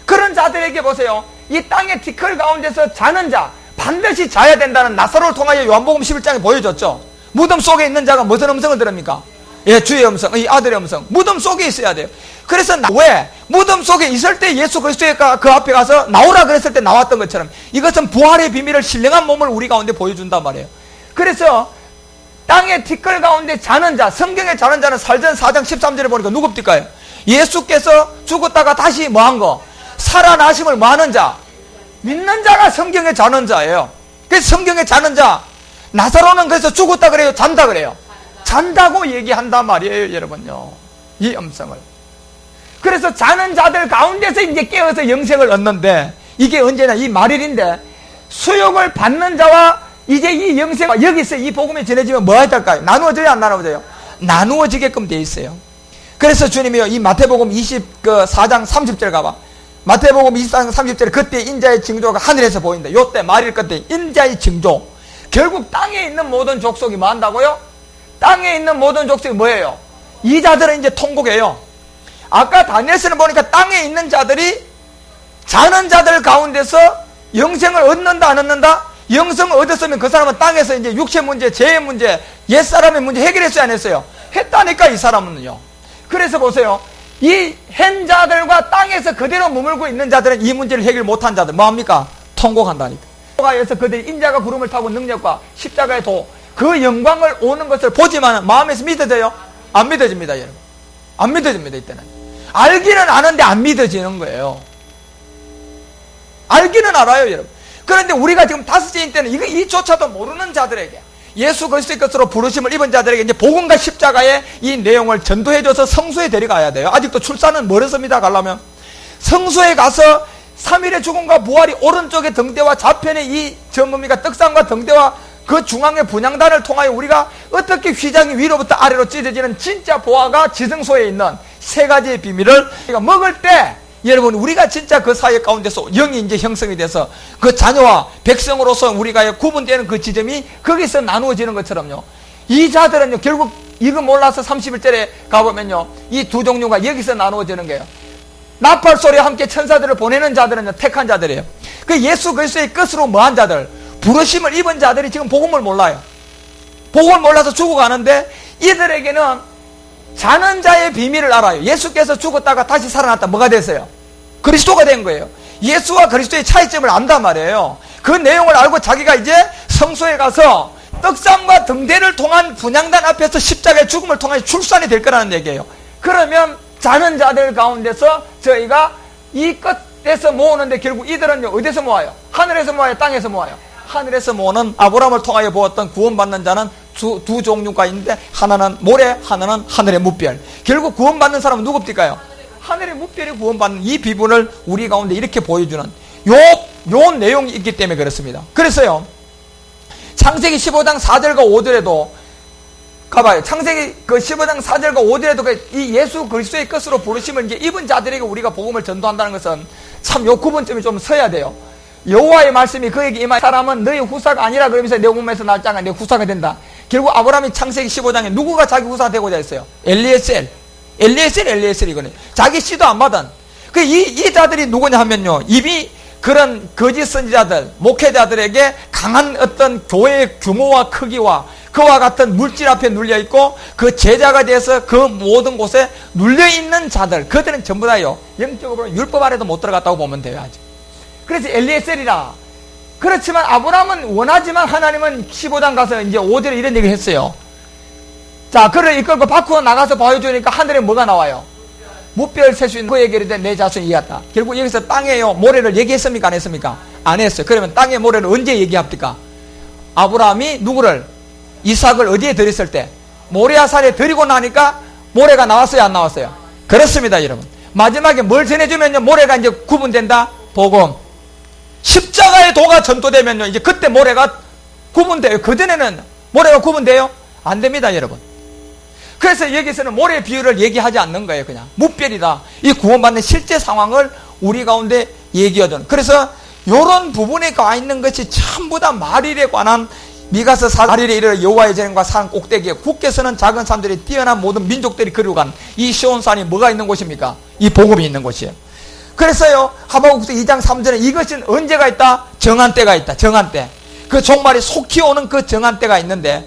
그런 자들에게 보세요. 이 땅의 티끌 가운데서 자는 자 반드시 자야 된다는 나사로를 통하여 요한복음 11장에 보여줬죠. 무덤 속에 있는 자가 무슨 음성을 들읍니까? 예, 주의 음성, 이 아들의 음성. 무덤 속에 있어야 돼요. 그래서 왜? 무덤 속에 있을 때 예수 그리스도가 그 앞에 가서 나오라 그랬을 때 나왔던 것처럼 이것은 부활의 비밀을 신령한 몸을 우리 가운데 보여준단 말이에요. 그래서 땅의 티끌 가운데 자는 자, 성경에 자는 자는 살전 4장 13절에 보니까 누굽니까요? 예수께서 죽었다가 다시 뭐한 거? 살아나심을 뭐하는 자? 믿는 자가 성경에 자는 자예요. 그래서 성경에 자는 자, 나사로는 그래서 죽었다 그래요? 잔다 그래요? 잔다고 얘기한단 말이에요, 여러분요. 이 음성을. 그래서 자는 자들 가운데서 이제 깨어서 영생을 얻는데, 이게 언제나 이 말일인데, 수욕을 받는 자와 이제 이 영생, 여기서 이 복음이 전해지면 뭐가 될까요? 나누어져요, 안 나누어져요? 나누어지게끔 돼 있어요. 그래서 주님이요, 이 마태복음 24장 30절 가봐. 마태복음 24장 30절에 그때 인자의 징조가 하늘에서 보인다. 요때 말일 끝에 인자의 징조. 결국 땅에 있는 모든 족속이 뭐 한다고요? 땅에 있는 모든 족속이 뭐예요? 이 자들은 이제 통곡해요. 아까 다니엘서는 보니까 땅에 있는 자들이 자는 자들 가운데서 영생을 얻는다 안 얻는다? 영생을 얻었으면 그 사람은 땅에서 이제 육체 문제, 죄의 문제, 옛사람의 문제 해결했어요 안 했어요? 했다니까 이 사람은요. 그래서 보세요. 이 한 자들과 땅에서 그대로 머물고 있는 자들은 이 문제를 해결 못한 자들 뭐합니까? 통곡한다니까. 에서 그들이 인자가 구름을 타고 능력과 십자가의 도, 그 영광을 오는 것을 보지만 마음에서 믿어져요? 안 믿어집니다, 여러분. 안 믿어집니다, 이때는. 알기는 아는데 안 믿어지는 거예요. 알기는 알아요, 여러분. 그런데 우리가 지금 다섯째인 때는 이조차도 모르는 자들에게 예수 그리스도의 것으로 부르심을 입은 자들에게 이제 복음과 십자가의 이 내용을 전도해줘서 성소에 데려가야 돼요. 아직도 출산은 멀었습니다, 가려면. 성소에 가서 3일의 죽음과 부활이 오른쪽의 등대와 좌편의 이 전범이가 떡상과 등대와 그 중앙의 분향단을 통하여 우리가 어떻게 휘장이 위로부터 아래로 찢어지는 진짜 보화가 지성소에 있는 세 가지의 비밀을 우리가 먹을 때 여러분 우리가 진짜 그 사회 가운데서 영이 이제 형성이 돼서 그 자녀와 백성으로서 우리가 구분되는 그 지점이 거기서 나누어지는 것처럼요. 이 자들은요 결국 이거 몰라서 31절에 가보면요 이 두 종류가 여기서 나누어지는 거예요. 나팔 소리와 함께 천사들을 보내는 자들은요 택한 자들이에요. 그 예수 그리스도의 끝으로 뭐한 자들, 부르심을 입은 자들이 지금 복음을 몰라요. 복음을 몰라서 죽어가는데 이들에게는 자는 자의 비밀을 알아요. 예수께서 죽었다가 다시 살아났다. 뭐가 됐어요? 그리스도가 된 거예요. 예수와 그리스도의 차이점을 안단 말이에요. 그 내용을 알고 자기가 이제 성소에 가서 떡상과 등대를 통한 분향단 앞에서 십자가의 죽음을 통해 출산이 될 거라는 얘기예요. 그러면 자는 자들 가운데서 저희가 이 끝에서 모으는데 결국 이들은요 어디서 모아요? 하늘에서 모아요? 땅에서 모아요? 하늘에서 모으는 아브라함을 통하여 보았던 구원받는 자는 두 종류가 있는데 하나는 모래, 하나는 하늘의 무별. 결국 구원받는 사람은 누굽니까요? 하늘의 무별이 구원받는 이 비분을 우리 가운데 이렇게 보여주는 요 내용이 있기 때문에 그렇습니다. 그래서요 창세기 15장 4절과 5절에도 가봐요. 창세기 그 15장 4절과 5절에도 이 예수 그리스도의 것으로 부르심을 이제 입은 자들에게 우리가 복음을 전도한다는 것은 참 요 구분점이 좀 서야 돼요. 여호와의 말씀이 그에게 임한 사람은 너희 후사가 아니라 그러면서 내 몸에서 날 자가 내 후사가 된다. 결국 아브라함이 창세기 15장에 누구가 자기 후사가 되고자 했어요? 엘리에셀이거든요. 자기 씨도 안 받은. 이 자들이 누구냐 하면요. 이미 그런 거짓 선지자들, 목회자들에게 강한 어떤 교회의 규모와 크기와 그와 같은 물질 앞에 눌려있고 그 제자가 돼서 그 모든 곳에 눌려있는 자들, 그들은 전부 다요. 영적으로 율법 아래도 못 들어갔다고 보면 돼요. 아직. 그래서 엘리에셀이라. 그렇지만 아브라함은 원하지만 하나님은 15장 가서 이제 5절에 이런 얘기를 했어요. 자, 그를 이끌고 밖으로 나가서 보여주니까 하늘에 뭐가 나와요? 무별 셀 수 있는 그에게 이르되 내 자손이 이었다. 결국 여기서 땅에요 모래를 얘기했습니까? 안 했습니까? 안 했어요. 그러면 땅의 모래를 언제 얘기합니까? 아브라함이 누구를? 이삭을 어디에 들였을 때? 모리아산에 들이고 나니까 모래가 나왔어요? 안 나왔어요? 그렇습니다, 여러분. 마지막에 뭘 전해주면요 모래가 이제 구분된다? 복음. 십자가의 도가 전도되면요 이제 그때 모래가 구분돼요. 그전에는 모래가 구분돼요? 안 됩니다, 여러분. 그래서 여기서는 모래 비유를 얘기하지 않는 거예요. 그냥 무별이다. 이 구원받는 실제 상황을 우리 가운데 얘기하던. 그래서 이런 부분에 가 있는 것이 전부 다 말일에 관한 미가서 4일에 이르러 여호와의 전과 산 꼭대기에 국께서는 작은 산들이 뛰어난 모든 민족들이 그리고 간 이 시온산이 뭐가 있는 곳입니까? 이 복음이 있는 곳이에요. 그래서요 하박국서 2장 3절에 이것은 언제가 있다? 정한 때가 있다. 정한 때. 그 종말이 속히 오는 그 정한 때가 있는데,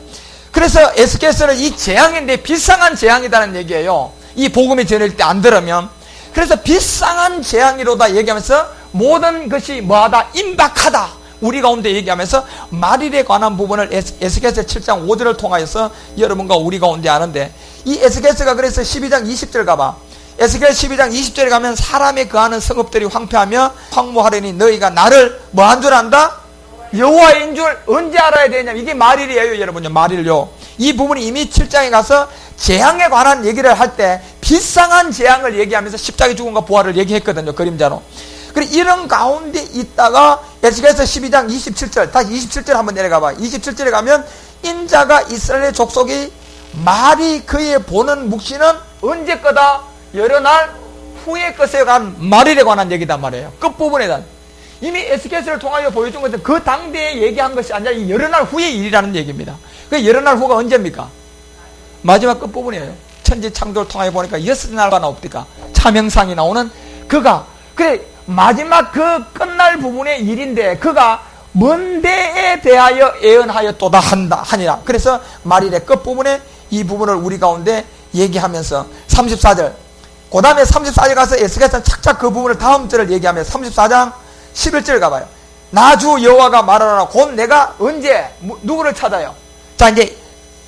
그래서 에스겔서는 이 재앙인데 비상한 재앙이라는 얘기예요. 이 복음이 전해질 때 안 들으면, 그래서 비상한 재앙이로다 얘기하면서 모든 것이 뭐하다? 임박하다. 우리 가운데 얘기하면서 말일에 관한 부분을 에스겔서 7장 5절을 통하여서 여러분과 우리 가운데 아는데, 이 에스겔서가 그래서 12장 20절 가봐. 에스겔 12장 20절에 가면 사람이 거하는 성읍들이 황폐하며 황무하려니 너희가 나를 뭐한 줄 안다? 여호와인 줄 언제 알아야 되냐? 이게 말일이에요, 여러분요. 말일요. 이 부분이 이미 7장에 가서 재앙에 관한 얘기를 할 때 비상한 재앙을 얘기하면서 십자가의 죽음과 부활을 얘기했거든요, 그림자로. 그리고 이런 가운데 있다가 에스겔서 12장 27절, 다시 27절 한번 내려가봐. 27절에 가면 인자가 이스라엘의 족속이 말이 그의 보는 묵시는 언제 거다? 여러 날 후에 것에 관한 말일에 관한 얘기단 말이에요. 끝부분에 대한. 이미 에스겔서를 통하여 보여준 것은 그 당대에 얘기한 것이 아니라 이 여러 날 후의 일이라는 얘기입니다. 그 여러 날 후가 언제입니까? 마지막 끝부분이에요. 천지 창조를 통하여 보니까 6날가 나옵니까? 차명상이 나오는 그가, 그래, 마지막 그 끝날 부분의 일인데 그가 먼 데에 대하여 예언하였도다 하니라. 그래서 말일의 끝부분에 이 부분을 우리 가운데 얘기하면서 34절, 그 다음에 34절 가서 에스겔서는 착착 그 부분을 다음 절을 얘기하면서 34장 11절 가봐요. 나주 여호와가 말하노라. 곧 내가 언제 누구를 찾아요? 자, 이제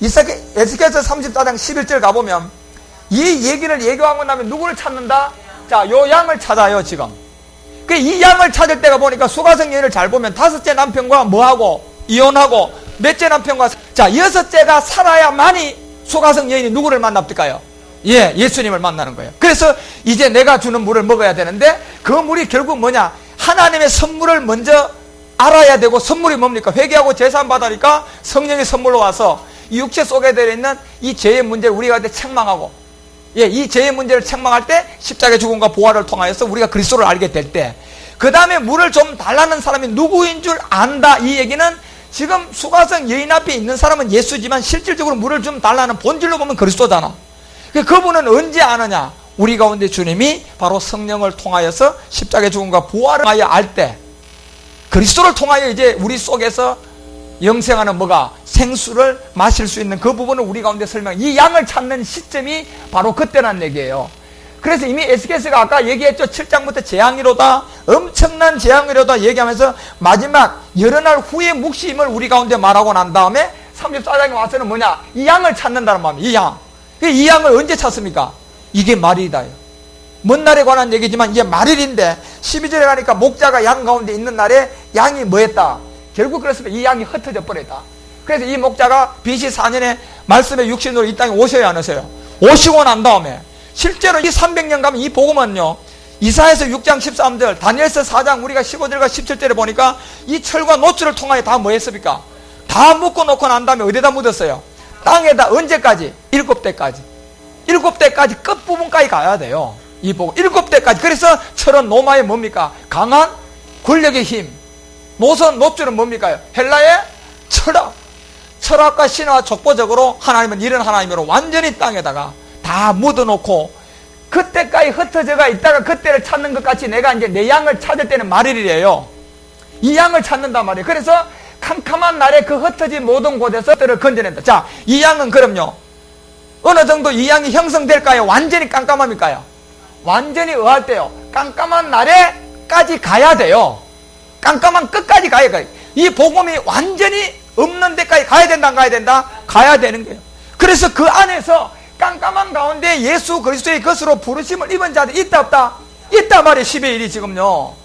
에스겔서 34장 11절 가보면 이 얘기를 예고하고 나면 누구를 찾는다? 자, 요 양을 찾아요, 지금. 이 양을 찾을 때가 보니까 수가성 여인을 잘 보면 5째 남편과 뭐하고? 이혼하고, 몇째 남편과, 자, 6째가 살아야만이 수가성 여인이 누구를 만납니까요? 예, 예수님을 만나는 거예요. 그래서 이제 내가 주는 물을 먹어야 되는데 그 물이 결국 뭐냐? 하나님의 선물을 먼저 알아야 되고, 선물이 뭡니까? 회개하고 제사 받으니까 성령의 선물로 와서 이 육체 속에 들어있는 이 죄의 문제를 우리가 책망하고, 예, 이 죄의 문제를 책망할 때 십자가의 죽음과 부활을 통하여서 우리가 그리스도를 알게 될 때, 그 다음에 물을 좀 달라는 사람이 누구인 줄 안다. 이 얘기는 지금 수가성 여인 앞에 있는 사람은 예수지만 실질적으로 물을 좀 달라는 본질로 보면 그리스도잖아. 그분은 언제 아느냐? 우리 가운데 주님이 바로 성령을 통하여서 십자가의 죽음과 부활을 하여 알 때, 그리스도를 통하여 이제 우리 속에서 영생하는 뭐가? 생수를 마실 수 있는 그 부분을 우리 가운데 이 양을 찾는 시점이 바로 그때란 얘기예요. 그래서 이미 에스겔서가 아까 얘기했죠. 7장부터 재앙이로다, 엄청난 재앙이로다 얘기하면서 마지막 여러 날 후의 묵시임을 우리 가운데 말하고 난 다음에 34장에 와서는 뭐냐? 이 양을 찾는다는 마음이에요. 이 양. 이 양을 언제 찾습니까? 이게 말일이다. 먼 날에 관한 얘기지만 이게 말일인데 12절에 가니까 목자가 양 가운데 있는 날에 양이 뭐했다? 결국 그렇습니다. 이 양이 흩어져 버렸다. 그래서 이 목자가 BC 4년에 말씀의 육신으로 이 땅에 오셔야 안 오세요? 오시고 난 다음에 실제로 이 300년 가면 이 복음은요, 이사야서 6장 13절, 다니엘서 4장 우리가 15절과 17절에 보니까 이 철과 노출을 통하여 다 뭐 했습니까? 다 묶어 놓고 난 다음에 어디다 묻었어요? 땅에다. 언제까지? 7대까지. 7대까지 끝부분까지 가야 돼요. 이 복음 7대까지. 그래서 철은 로마의 뭡니까? 강한 권력의 힘. 노출은 뭡니까? 헬라의 철학. 철학과 신화와 족보적으로 하나님은 이런 하나님으로 완전히 땅에다가 다 묻어놓고 그때까지 흩어져가 있다가 그때를 찾는 것 같이 내가 이제 내 양을 찾을 때는 말일이에요. 이 양을 찾는단 말이에요. 그래서 캄캄한 날에 그 흩어진 모든 곳에서 그들을 건져낸다. 자, 이 양은 그럼요, 어느 정도 이 양이 형성될까요? 완전히 깜깜합니까요? 완전히 어할 때요, 깜깜한 날에까지 가야 돼요. 깜깜한 끝까지 가야 돼요. 이 복음이 완전히 없는 데까지 가야 된다, 안 가야 된다? 가야 되는 거예요. 그래서 그 안에서 깜깜한 가운데 예수 그리스도의 것으로 부르심을 입은 자들이 있다, 없다? 있단 말이에요. 10의 1이 지금요.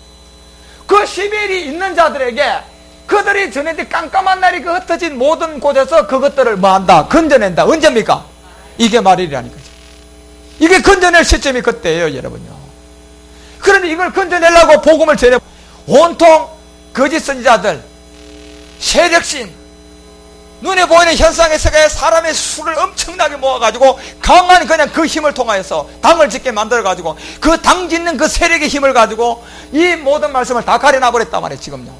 그 10의 1이 있는 자들에게 그들이 전해진 깜깜한 날이 그 흩어진 모든 곳에서 그것들을 뭐 한다? 건져낸다. 언제입니까? 이게 말일이라니까요. 이게 건져낼 시점이 그때예요, 여러분요. 그런데 이걸 건져내려고 복음을 전해 온통 거짓 선지자들, 세력신, 눈에 보이는 현상의 세계에 사람의 수를 엄청나게 모아가지고 강한 그냥 그 힘을 통하여서 당을 짓게 만들어가지고 그 당 짓는 그 세력의 힘을 가지고 이 모든 말씀을 다 가려놔버렸단 말이에요, 지금요.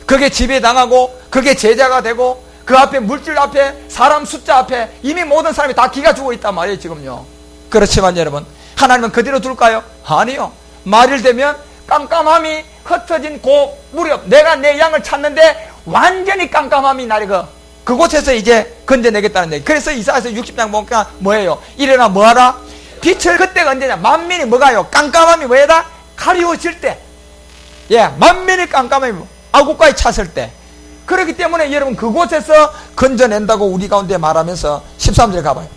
그게 지배당하고 그게 제자가 되고 그 앞에 물질 앞에 사람 숫자 앞에 이미 모든 사람이 다 기가 죽어 있단 말이에요, 지금요. 그렇지만 여러분, 하나님은 그대로 둘까요? 아니요. 말일 되면 깜깜함이 흩어진 그 무렵 내가 내 양을 찾는데 완전히 깜깜함이 나를 그곳에서 이제 건져내겠다는 얘기. 그래서 이사야서 60장 보니까 뭐예요? 일어나 뭐하라? 빛을 그때가 언제냐? 만민이 뭐가요? 깜깜함이 뭐다? 가리워질 때. 예, 만민이 깜깜함이 아구까지 찼을 때. 그렇기 때문에 여러분 그곳에서 건져낸다고 우리 가운데 말하면서 13절 가봐요.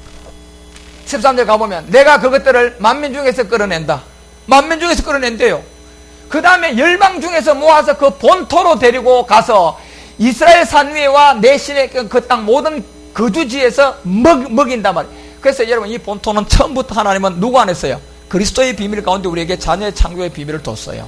13절 가보면 내가 그것들을 만민 중에서 끌어낸다. 만민 중에서 끌어낸대요. 그 다음에 열방 중에서 모아서 그 본토로 데리고 가서 이스라엘 산 위에와 내 신의 그 땅 모든 거주지에서 먹인단 말이에요. 그래서 여러분 이 본토는 처음부터 하나님은 누구 안에 있어요? 그리스도의 비밀 가운데 우리에게 자녀의 창조의 비밀을 뒀어요.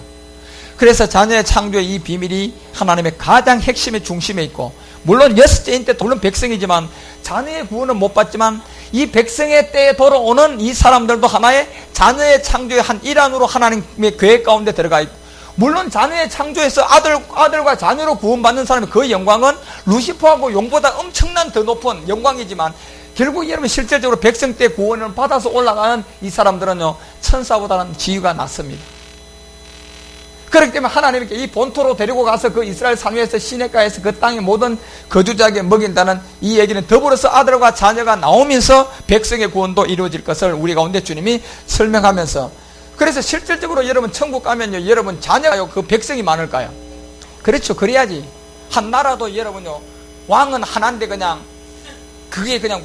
그래서 자녀의 창조의 이 비밀이 하나님의 가장 핵심의 중심에 있고, 물론 여섯째인 때 물론 백성이지만 자녀의 구원은 못 받지만 이 백성의 때에 돌아오는 이 사람들도 하나의 자녀의 창조의 한 일환으로 하나님의 계획 가운데 들어가 있고, 물론 자녀의 창조에서 아들과 자녀로 구원받는 사람의 그 영광은 루시퍼하고 용보다 엄청난 더 높은 영광이지만 결국 여러분 실질적으로 백성 때 구원을 받아서 올라가는 이 사람들은요 천사보다는 지위가 낮습니다. 그렇기 때문에 하나님께 이 본토로 데리고 가서 그 이스라엘 산 위에서 시내가에서 그 땅의 모든 거주자에게 먹인다는 이 얘기는 더불어서 아들과 자녀가 나오면서 백성의 구원도 이루어질 것을 우리 가운데 주님이 설명하면서, 그래서 실질적으로 여러분 천국 가면요 여러분 자녀가요 그 백성이 많을까요? 그렇죠. 그래야지 한 나라도 여러분요 왕은 하나인데 그냥 그게 그냥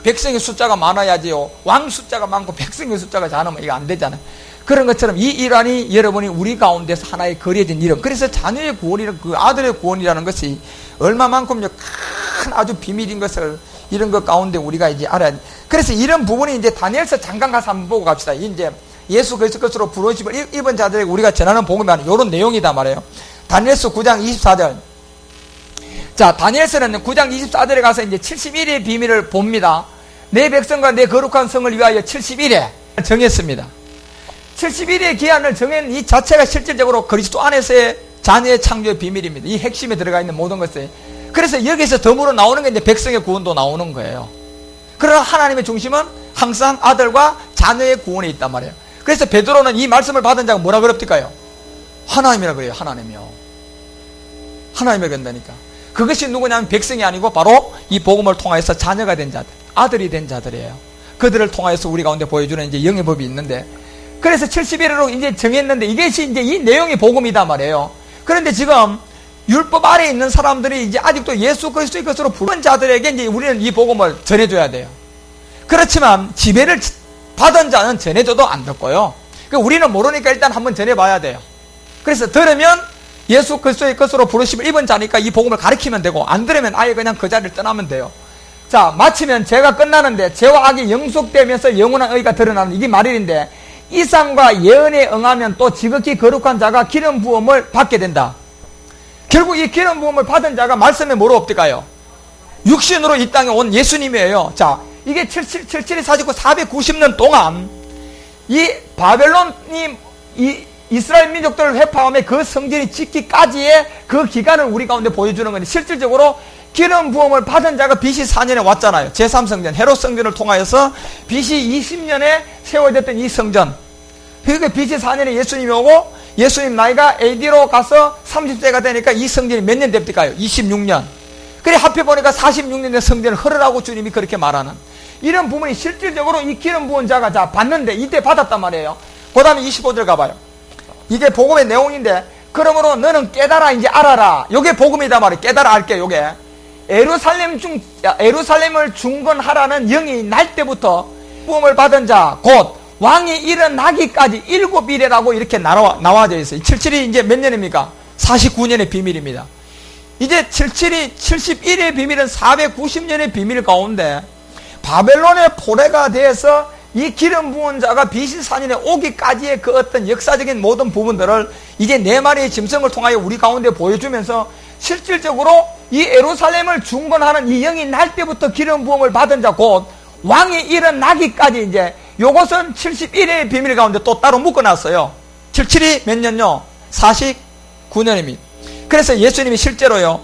백성의 숫자가 많아야지요 왕 숫자가 많고 백성의 숫자가 작으면 이거 안 되잖아요. 그런 것처럼 이 일환이 여러분이 우리 가운데서 하나의 거리해진 이름, 그래서 자녀의 구원이라는 그 아들의 구원이라는 것이 얼마만큼요 큰 아주 비밀인 것을 이런 것 가운데 우리가 이제 알아야 돼. 그래서 이런 부분이 이제 다니엘서 잠깐 가서 한번 보고 갑시다. 이제 예수 그리스도 것으로 부르심을 입은 자들에게 우리가 전하는 복음이 아닌 이런 내용이다 말이에요. 다니엘서 9장 24절. 자, 다니엘서는 9장 24절에 가서 이제 71의 비밀을 봅니다. 내 백성과 내 거룩한 성을 위하여 71회 정했습니다. 71의 기한을 정한 이 자체가 실질적으로 그리스도 안에서의 자녀의 창조의 비밀입니다. 이 핵심에 들어가 있는 모든 것에. 그래서 여기서 덤으로 나오는 게 이제 백성의 구원도 나오는 거예요. 그러나 하나님의 중심은 항상 아들과 자녀의 구원에 있단 말이에요. 그래서 베드로는 이 말씀을 받은 자가 뭐라 그럽니까요? 하나님이라 그래요. 하나님이요. 하나님이 그런다니까. 그것이 누구냐면 백성이 아니고 바로 이 복음을 통하여서 자녀가 된 자들, 아들이 된 자들이에요. 그들을 통하여서 우리 가운데 보여주는 이제 영의 법이 있는데, 그래서 71회로 이제 정했는데 이것이 이제 이 내용이 복음이다 말이에요. 그런데 지금 율법 아래에 있는 사람들이 이제 아직도 예수 그리스도의 것으로 부른 자들에게 이제 우리는 이 복음을 전해줘야 돼요. 그렇지만 지배를 받은 자는 전해줘도 안 듣고요. 그러니까 우리는 모르니까 일단 한번 전해봐야 돼요. 그래서 들으면 예수 그리스도의 것으로 부르심을 입은 자니까 이 복음을 가르치면 되고, 안 들으면 아예 그냥 그 자리를 떠나면 돼요. 자, 마치면 죄가 끝나는데 죄와 악이 영속되면서 영원한 의가 드러나는 이게 말일인데, 이상과 예언에 응하면 또 지극히 거룩한 자가 기름 부음을 받게 된다. 결국 이 기름 부음을 받은 자가 말씀에 뭐로 엎드까요? 육신으로 이 땅에 온 예수님이에요. 자, 이게 77, 49, 490년 동안 이 바벨론이 이 이스라엘 민족들을 회파하며 그 성전이 짓기까지의 그 기간을 우리 가운데 보여주는 건데, 실질적으로 기름 부음을 받은 자가 BC 4년에 왔잖아요. 제3성전 헤롯 성전을 통하여서 BC 20년에 세워졌던 이 성전. 그러니까 BC 4년에 예수님이 오고 예수님 나이가 AD로 가서 30세가 되니까 이 성전이 몇 년 됩니까요? 26년. 그래 합해 보니까 46년 된 성전을 허르라고 주님이 그렇게 말하는 이런 부분이 실질적으로 이 기름 부은 자가 자 받는데 이때 받았단 말이에요. 그 다음에 25절 가봐요. 이게 복음의 내용인데, 그러므로 너는 깨달아 이제 알아라. 요게 복음이다 말이에요. 깨달아 알게. 요게 에루살렘을 중건하라는 영이 날 때부터 부음을 받은 자 곧 왕이 일어나기까지 7일이라고 이렇게 나와져 있어요. 77이 이제 몇 년입니까? 49년의 비밀입니다. 이제 71의 비밀은 490년의 비밀 가운데 바벨론의 포레가 돼서 이 기름 부은 자가 BC 4년에 오기까지의 그 어떤 역사적인 모든 부분들을 이제 네 마리의 짐승을 통하여 우리 가운데 보여주면서, 실질적으로 이 예루살렘을 중건하는 이 영이 날 때부터 기름 부음을 받은 자 곧 왕이 일어나기까지 이제 요것은 71의 비밀 가운데 또 따로 묶어놨어요. 77이 몇 년요? 49년입니다. 그래서 예수님이 실제로요,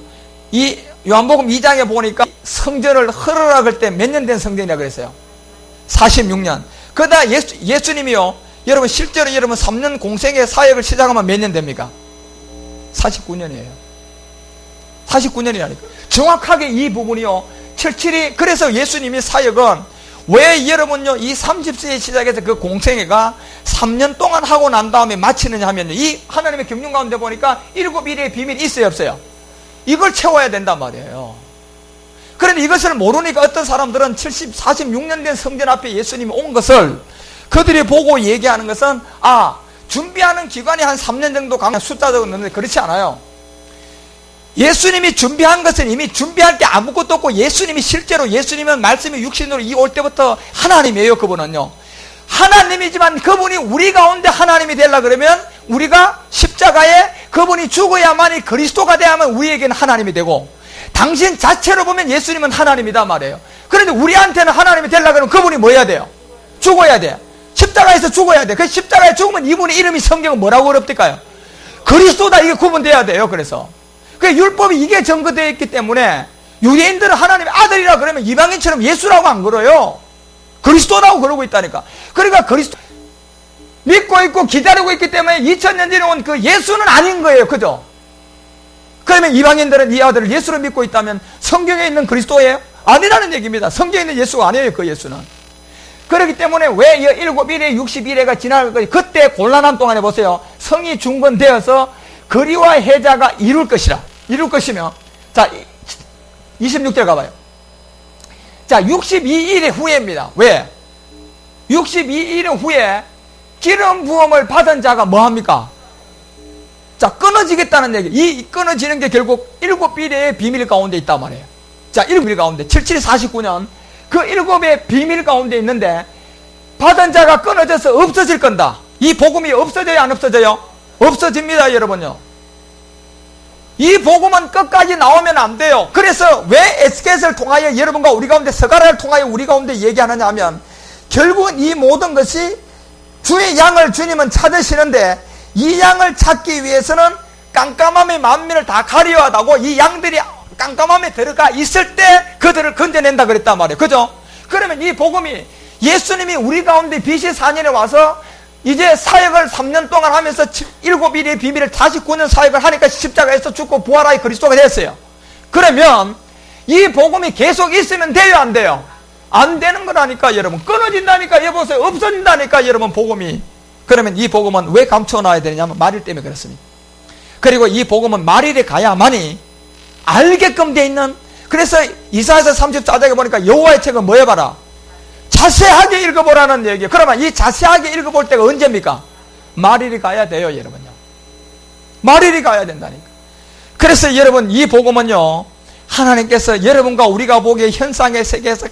이 요한복음 2장에 보니까 성전을 허르라 그럴 때 몇 년 된 성전이라고 그랬어요? 46년. 그러다 예수님이요, 여러분 실제로 여러분 3년 공생의 사역을 시작하면 몇 년 됩니까? 49년이에요. 49년이라니까. 정확하게 이 부분이요, 77이, 그래서 예수님이 사역은 왜 여러분요, 이 30세에 시작해서 그 공생애가 3년 동안 하고 난 다음에 마치느냐 하면요, 이 하나님의 경륜 가운데 보니까 7일의 비밀이 있어요, 없어요? 이걸 채워야 된단 말이에요. 그런데 이것을 모르니까 어떤 사람들은 46년 된 성전 앞에 예수님이 온 것을 그들이 보고 얘기하는 것은, 준비하는 기간이 한 3년 정도 가면 숫자적으로 넣는데 그렇지 않아요. 예수님이 준비한 것은 이미 준비할 게 아무것도 없고, 예수님이 실제로, 예수님은 말씀이 육신으로 올 때부터 하나님이에요. 그분은요, 하나님이지만 그분이 우리 가운데 하나님이 되려고 그러면 우리가 십자가에 그분이 죽어야만이 그리스도가 돼야만 우리에게는 하나님이 되고, 당신 자체로 보면 예수님은 하나님이다 말이에요. 그런데 우리한테는 하나님이 되려고 그러면 그분이 뭐 해야 돼요? 죽어야 돼요. 십자가에서 죽어야 돼요. 그 십자가에 죽으면 이분의 이름이 성경은 뭐라고 어렵을까요? 그리스도다, 이게 구분돼야 돼요. 그래서 그 율법이 이게 전거되어 있기 때문에 유대인들은 하나님의 아들이라 그러면 이방인처럼 예수라고 안 그러요. 그리스도라고 그러고 있다니까. 그러니까 그리스도 믿고 있고 기다리고 있기 때문에 2000년 전에 온 그 예수는 아닌 거예요. 그죠? 그러면 이방인들은 이 아들을 예수로 믿고 있다면 성경에 있는 그리스도예요? 아니라는 얘기입니다. 성경에 있는 예수가 아니에요. 그 예수는. 그렇기 때문에 왜 7일에 60일에가 지날 거지? 그때 곤란한 동안에 보세요. 성이 중건되어서 거리와 해자가 이룰 것이라. 이룰 것이며, 자, 26절 가봐요. 자, 62일 후에입니다. 왜? 62일 후에 기름 부음을 받은 자가 뭐합니까? 자, 끊어지겠다는 얘기. 이 끊어지는 게 결국 7일의 비밀 가운데 있단 말이에요. 자, 7일 가운데 7749년 그 7의 비밀 가운데 있는데, 받은 자가 끊어져서 없어질 건다. 이 복음이 없어져요, 안 없어져요? 없어집니다, 여러분요. 이 복음은 끝까지 나오면 안 돼요. 그래서 왜 에스켓을 통하여 여러분과 우리 가운데, 서가라를 통하여 우리 가운데 얘기하느냐 하면, 결국은 이 모든 것이 주의 양을 주님은 찾으시는데, 이 양을 찾기 위해서는 깜깜함의 만민을 다 가려야 하고, 이 양들이 깜깜함에 들어가 있을 때 그들을 건져낸다 그랬단 말이에요. 그죠? 그러면 이 복음이, 예수님이 우리 가운데 BC 4년에 와서 이제 사역을 3년 동안 하면서 7일의 비밀을 49년 사역을 하니까 십자가에서 죽고 부활하여 그리스도가 됐어요. 그러면 이 복음이 계속 있으면 돼요, 안 돼요? 안 되는 거라니까, 여러분. 끊어진다니까, 여보세요. 없어진다니까, 여러분, 복음이. 그러면 이 복음은 왜 감춰놔야 되느냐면 말일 때문에 그렇습니다. 그리고 이 복음은 말일에 가야만이 알게끔 돼 있는, 그래서 이사야서 34장에 보니까 여호와의 책은 뭐 해봐라? 자세하게 읽어보라는 얘기예요. 그러면 이 자세하게 읽어볼 때가 언제입니까? 말일이 가야 돼요, 여러분요. 말일이 가야 된다니까. 그래서 여러분, 이 복음은요, 하나님께서 여러분과 우리가 보기에 현상의 세계에서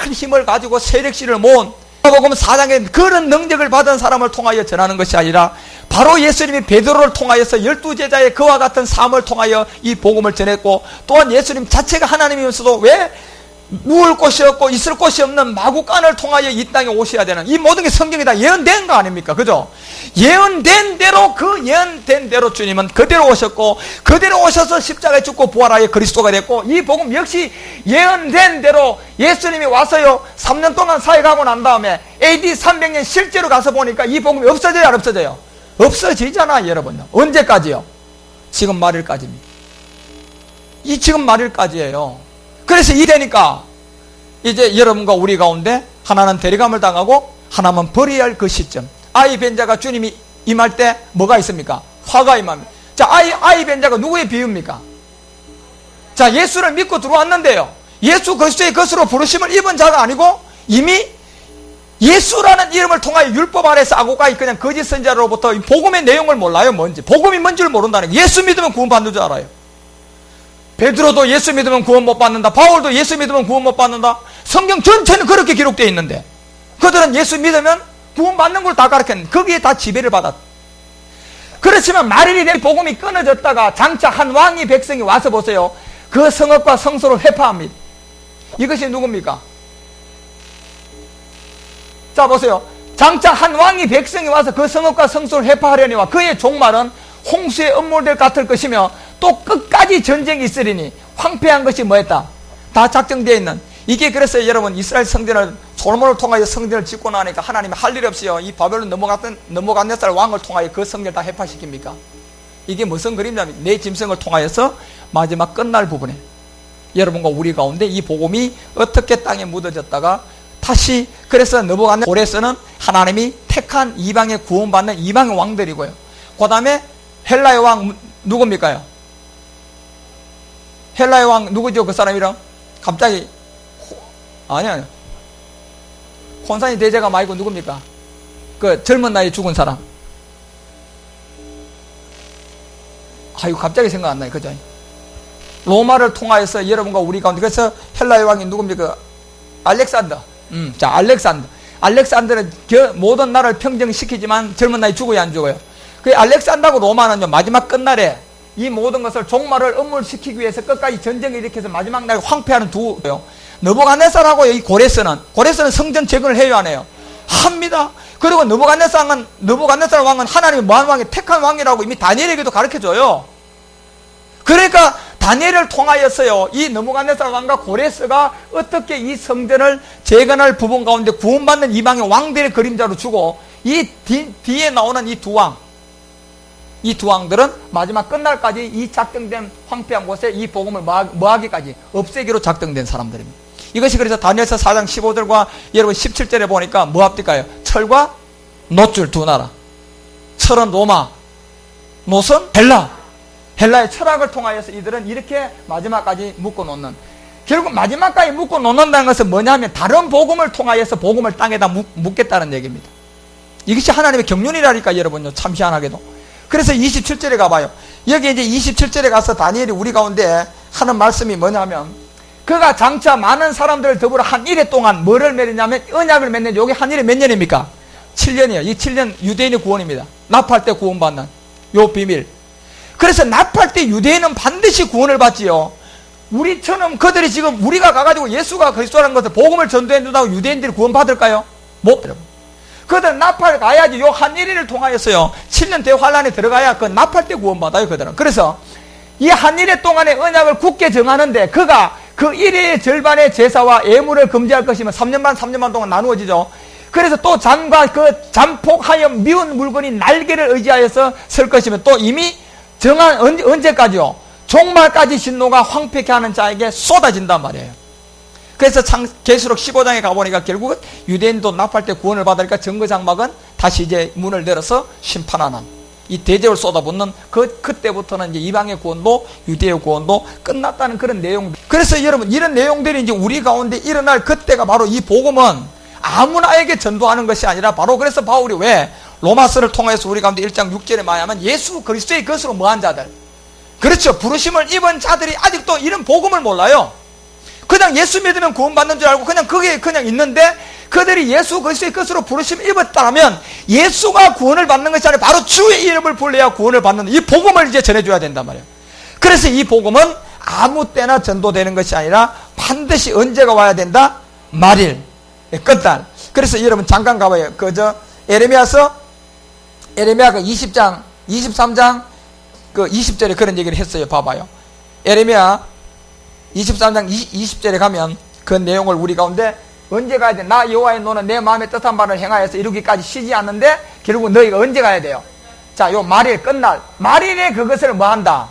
큰 힘을 가지고 세력실을 모은, 복음 4장에 그런 능력을 받은 사람을 통하여 전하는 것이 아니라, 바로 예수님이 베드로를 통하여서 12제자의 그와 같은 삶을 통하여 이 복음을 전했고, 또한 예수님 자체가 하나님이면서도 왜 누울 곳이 없고 있을 곳이 없는 마구간을 통하여 이 땅에 오셔야 되는, 이 모든 게 성경에 다 예언된 거 아닙니까? 그죠? 예언된 대로, 그 예언된 대로 주님은 그대로 오셨고, 그대로 오셔서 십자가에 죽고 부활하여 그리스도가 됐고, 이 복음 역시 예언된 대로 예수님이 와서요 3년 동안 사역하고 난 다음에 AD 300년 실제로 가서 보니까 이 복음이 없어져요, 안 없어져요? 없어지잖아, 여러분. 언제까지요? 지금 말일까지입니다. 이 지금 말일까지예요. 그래서 이래니까 이제 여러분과 우리 가운데 하나는 대리감을 당하고 하나는 버려야 할 그 시점, 아이 벤자가 주님이 임할 때 뭐가 있습니까? 화가 임합니다. 자, 아이 벤자가 누구의 비유입니까? 자, 예수를 믿고 들어왔는데요, 예수 그리스도의 것으로 부르심을 입은 자가 아니고 이미 예수라는 이름을 통하여 율법 아래서 아고가이 그냥 거짓 선자로부터 복음의 내용을 몰라요. 뭔지, 복음이 뭔지를 모른다는 거예요. 예수 믿으면 구원받는 줄 알아요. 베드로도 예수 믿으면 구원 못 받는다. 바울도 예수 믿으면 구원 못 받는다. 성경 전체는 그렇게 기록되어 있는데 그들은 예수 믿으면 구원 받는 걸 다 가르쳤는데 거기에 다 지배를 받았다. 그렇지만 말일이 내 복음이 끊어졌다가 장차 한 왕이 백성이 와서 보세요, 그 성읍과 성소를 회파합니다. 이것이 누굽니까? 자, 보세요. 장차 한 왕이 백성이 와서 그 성읍과 성소를 회파하려니와 그의 종말은 홍수의 음모될 같을 것이며 또 끝까지 전쟁이 있으리니 황폐한 것이 뭐였다? 다 작정되어 있는. 이게 그래서 여러분, 이스라엘 성전을 솔로몬을 통하여 성전을 짓고 나니까 하나님이 할 일 없이요 이 바벨론 느부갓네살 왕을 통하여 그 성전을 다 해파시킵니까? 이게 무슨 그림이냐면 내 짐승을 통하여서 마지막 끝날 부분에 여러분과 우리 가운데 이 복음이 어떻게 땅에 묻어졌다가 다시 그래서 느부갓네살 고레스는 하나님이 택한 이방의 구원받는 이방의 왕들이고요. 그 다음에 헬라의 왕 누굽니까요? 헬라의 왕 누구죠? 그 사람 이름? 갑자기 아니요. 콘스탄틴 대제가 말고 누굽니까? 그 젊은 나이에 죽은 사람. 아이고 갑자기 생각 안 나요. 그죠? 로마를 통하여서 여러분과 우리 가운데 그래서 헬라의 왕이 누굽니까? 알렉산더. 자, 알렉산더는 모든 나라를 평정시키지만 젊은 나이 죽어야 안 죽어요? 그 알렉산더하고 로마는요, 마지막 끝날에 이 모든 것을 종말을 음물시키기 위해서 끝까지 전쟁을 일으켜서 마지막 날에 황폐하는 두요. 느부갓네살하고 이 고레스는 성전 재건을 해요, 안 해요? 합니다. 그리고 느부갓네살 왕은 하나님이 뭐한 왕이 택한 왕이라고 이미 다니엘에게도 가르쳐줘요. 그러니까 다니엘을 통하여서요, 이 느부갓네살 왕과 고레스가 어떻게 이 성전을 재건할 부분 가운데 구원받는 이방의 왕들의 그림자로 주고, 이 뒤에 나오는 이 두 왕들은 마지막 끝날까지 이 작정된 황폐한 곳에 이 복음을 뭐하기까지 없애기로 작정된 사람들입니다. 이것이 그래서 다니엘서 4장 15절과 여러분 17절에 보니까 뭐 합니까요? 철과 놋줄 두 나라. 철은 로마, 놋은 헬라의 철학을 통하여서 이들은 이렇게 마지막까지 묶어놓는, 결국 마지막까지 묶어놓는다는 것은 뭐냐면 다른 복음을 통하여서 복음을 땅에다 묻겠다는 얘기입니다. 이것이 하나님의 경륜이라니까 여러분요, 참 희한하게도. 그래서 27절에 가봐요. 여기 이제 27절에 가서 다니엘이 우리 가운데 하는 말씀이 뭐냐면, 그가 장차 많은 사람들을 더불어 한 일해 동안 뭐를 맺느냐면 언약을 맺는, 여기 한 일에 몇 년입니까? 7년이에요. 이 7년 유대인의 구원입니다. 납할 때 구원받는 요 비밀. 그래서 납할 때 유대인은 반드시 구원을 받지요. 우리처럼 그들이 지금 우리가 가가지고 예수가 그리스도라는 것을 복음을 전도해 준다고 유대인들이 구원받을까요? 못. 그들은 납할 가야지. 요 한 일을 통하여서요 7년 대환란에 들어가야 그 납할 때 구원받아요. 그들은. 그래서 이 한 일해 동안의 언약을 굳게 정하는데, 그가 그 일회의 절반의 제사와 예물을 금지할 것이면 3년 반 동안 나누어지죠. 그래서 또 잔과 그 잔폭하여 미운 물건이 날개를 의지하여서 설 것이면 또 이미 정한 언제까지요? 종말까지 진노가 황폐케 하는 자에게 쏟아진단 말이에요. 그래서 계시록 15장에 가보니까 결국은 유대인도 납할 때 구원을 받으니까 정거장막은 다시 이제 문을 열어서 심판하는, 이 대접을 쏟아붓는 그때부터는 이제 이방의 구원도 유대의 구원도 끝났다는 그런 내용. 그래서 여러분, 이런 내용들이 이제 우리 가운데 일어날 그때가 바로 이 복음은 아무나에게 전도하는 것이 아니라, 바로 그래서 바울이 왜 로마서를 통해서 우리 가운데 1장 6절에 말하면 예수 그리스도의 것으로 뭐한 자들, 그렇죠, 부르심을 입은 자들이 아직도 이런 복음을 몰라요. 그냥 예수 믿으면 구원받는 줄 알고 그냥 그게 그냥 있는데, 그들이 예수 그리스도의 것으로 부르심을 입었다면 예수가 구원을 받는 것이 아니라 바로 주의 이름을 불러야 구원을 받는 이 복음을 이제 전해줘야 된단 말이에요. 그래서 이 복음은 아무 때나 전도되는 것이 아니라 반드시 언제가 와야 된다? 말일, 끝날. 그래서 여러분 잠깐 가봐요. 에레미야가 20장 23장 20절에 그런 얘기를 했어요. 봐봐요. 에레미야 23장 20절에 가면 그 내용을 우리 가운데 언제 가야 돼? 나 여호와의 노는 내 마음에 뜻한 바를 행하여서 이루기까지 쉬지 않는데, 결국 너희가 언제 가야 돼요? 자, 요 말일, 끝날. 말일에 그것을 뭐 한다?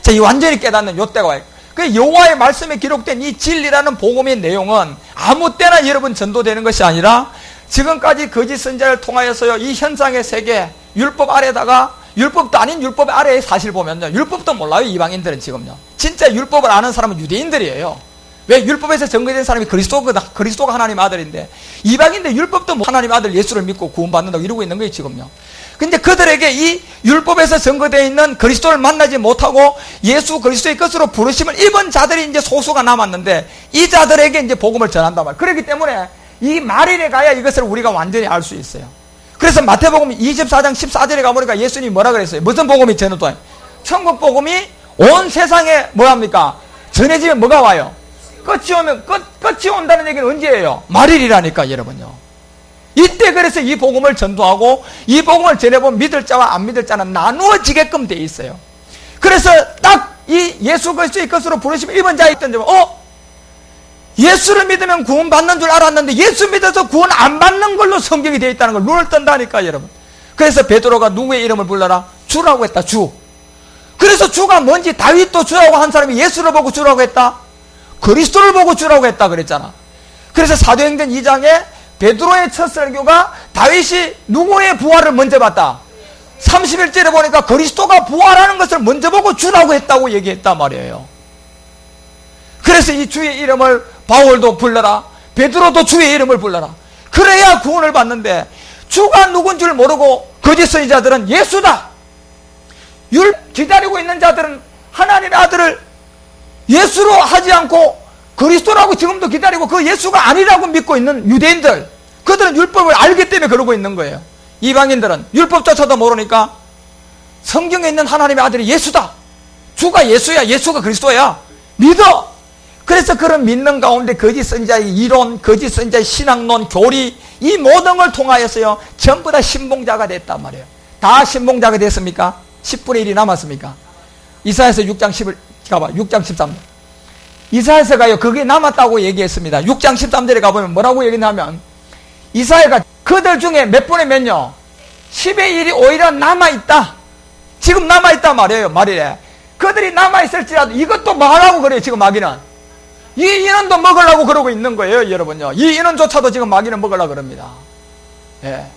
자, 이 완전히 깨닫는 요 때가 와요. 그 여호와의 말씀에 기록된 이 진리라는 복음의 내용은 아무 때나 여러분 전도되는 것이 아니라, 지금까지 거짓 선자를 통하여서요, 이 현상의 세계, 율법 아래다가, 율법도 아닌 율법 아래의 사실 보면요, 율법도 몰라요, 이방인들은 지금요. 진짜 율법을 아는 사람은 유대인들이에요. 왜? 율법에서 증거된 사람이 그리스도가 하나님 아들인데, 이방인들 율법도 하나님 아들 예수를 믿고 구원받는다고 이러고 있는 거예요, 지금요. 근데 그들에게 이 율법에서 증거되어 있는 그리스도를 만나지 못하고 예수 그리스도의 것으로 부르심을 입은 자들이 이제 소수가 남았는데, 이 자들에게 이제 복음을 전한단 말이에요. 그렇기 때문에 이 말일에 가야 이것을 우리가 완전히 알 수 있어요. 그래서 마태복음 24장 14절에 가보니까 예수님이 뭐라 그랬어요? 무슨 복음이 전해도? 천국 복음이 온 세상에 뭐합니까? 전해지면 뭐가 와요? 끝이 온다는 얘기는 언제예요? 말일이라니까, 여러분요. 이때 그래서 이 복음을 전도하고 이 복음을 전해보면 믿을 자와 안 믿을 자는 나누어지게끔 돼 있어요. 그래서 딱 이 예수 그리스도의 것으로 부르심을 입은 자가 있던 점은, 예수를 믿으면 구원 받는 줄 알았는데 예수 믿어서 구원 안 받는 걸로 성경이 되어 있다는 걸 눈을 뜬다니까, 여러분. 그래서 베드로가 누구의 이름을 불러라? 주라고 했다, 주. 그래서 주가 뭔지, 다윗도 주라고 한 사람이 예수를 보고 주라고 했다? 그리스도를 보고 주라고 했다 그랬잖아. 그래서 사도행전 2장에 베드로의 첫 설교가 다윗이 누구의 부활을 먼저 봤다? 31절에 보니까 그리스도가 부활하는 것을 먼저 보고 주라고 했다고 얘기했단 말이에요. 그래서 이 주의 이름을 바울도 불러라, 베드로도 주의 이름을 불러라. 그래야 구원을 받는데, 주가 누군 줄 모르고 거짓 선지자들은 예수다, 기다리고 있는 자들은 하나님의 아들을 예수로 하지 않고 그리스도라고 지금도 기다리고 그 예수가 아니라고 믿고 있는 유대인들, 그들은 율법을 알기 때문에 그러고 있는 거예요. 이방인들은 율법조차도 모르니까 성경에 있는 하나님의 아들이 예수다, 주가 예수야, 예수가 그리스도야, 믿어. 그래서 그런 믿는 가운데 거짓 선지자의 이론, 거짓 선지자의 신학론, 교리, 이 모든 걸 통하여서요 전부 다 신봉자가 됐단 말이에요. 다 신봉자가 됐습니까? 10분의 1이 남았습니까? 이사야서 6장 10을 가봐. 6장 13절. 이사야서가요 그게 남았다고 얘기했습니다. 6장 13절에 가보면 뭐라고 얘기하냐면, 이사야가 그들 중에 몇 분의 몇요? 10의 1이 오히려 남아있다. 지금 남아있단 말이에요. 말이래. 그들이 남아있을지라도 이것도 뭐 하라고 그래요. 지금 마귀는 이 인원도 먹으려고 그러고 있는 거예요. 여러분요, 이 인원조차도 지금 마귀는 먹으려고 그럽니다. 예.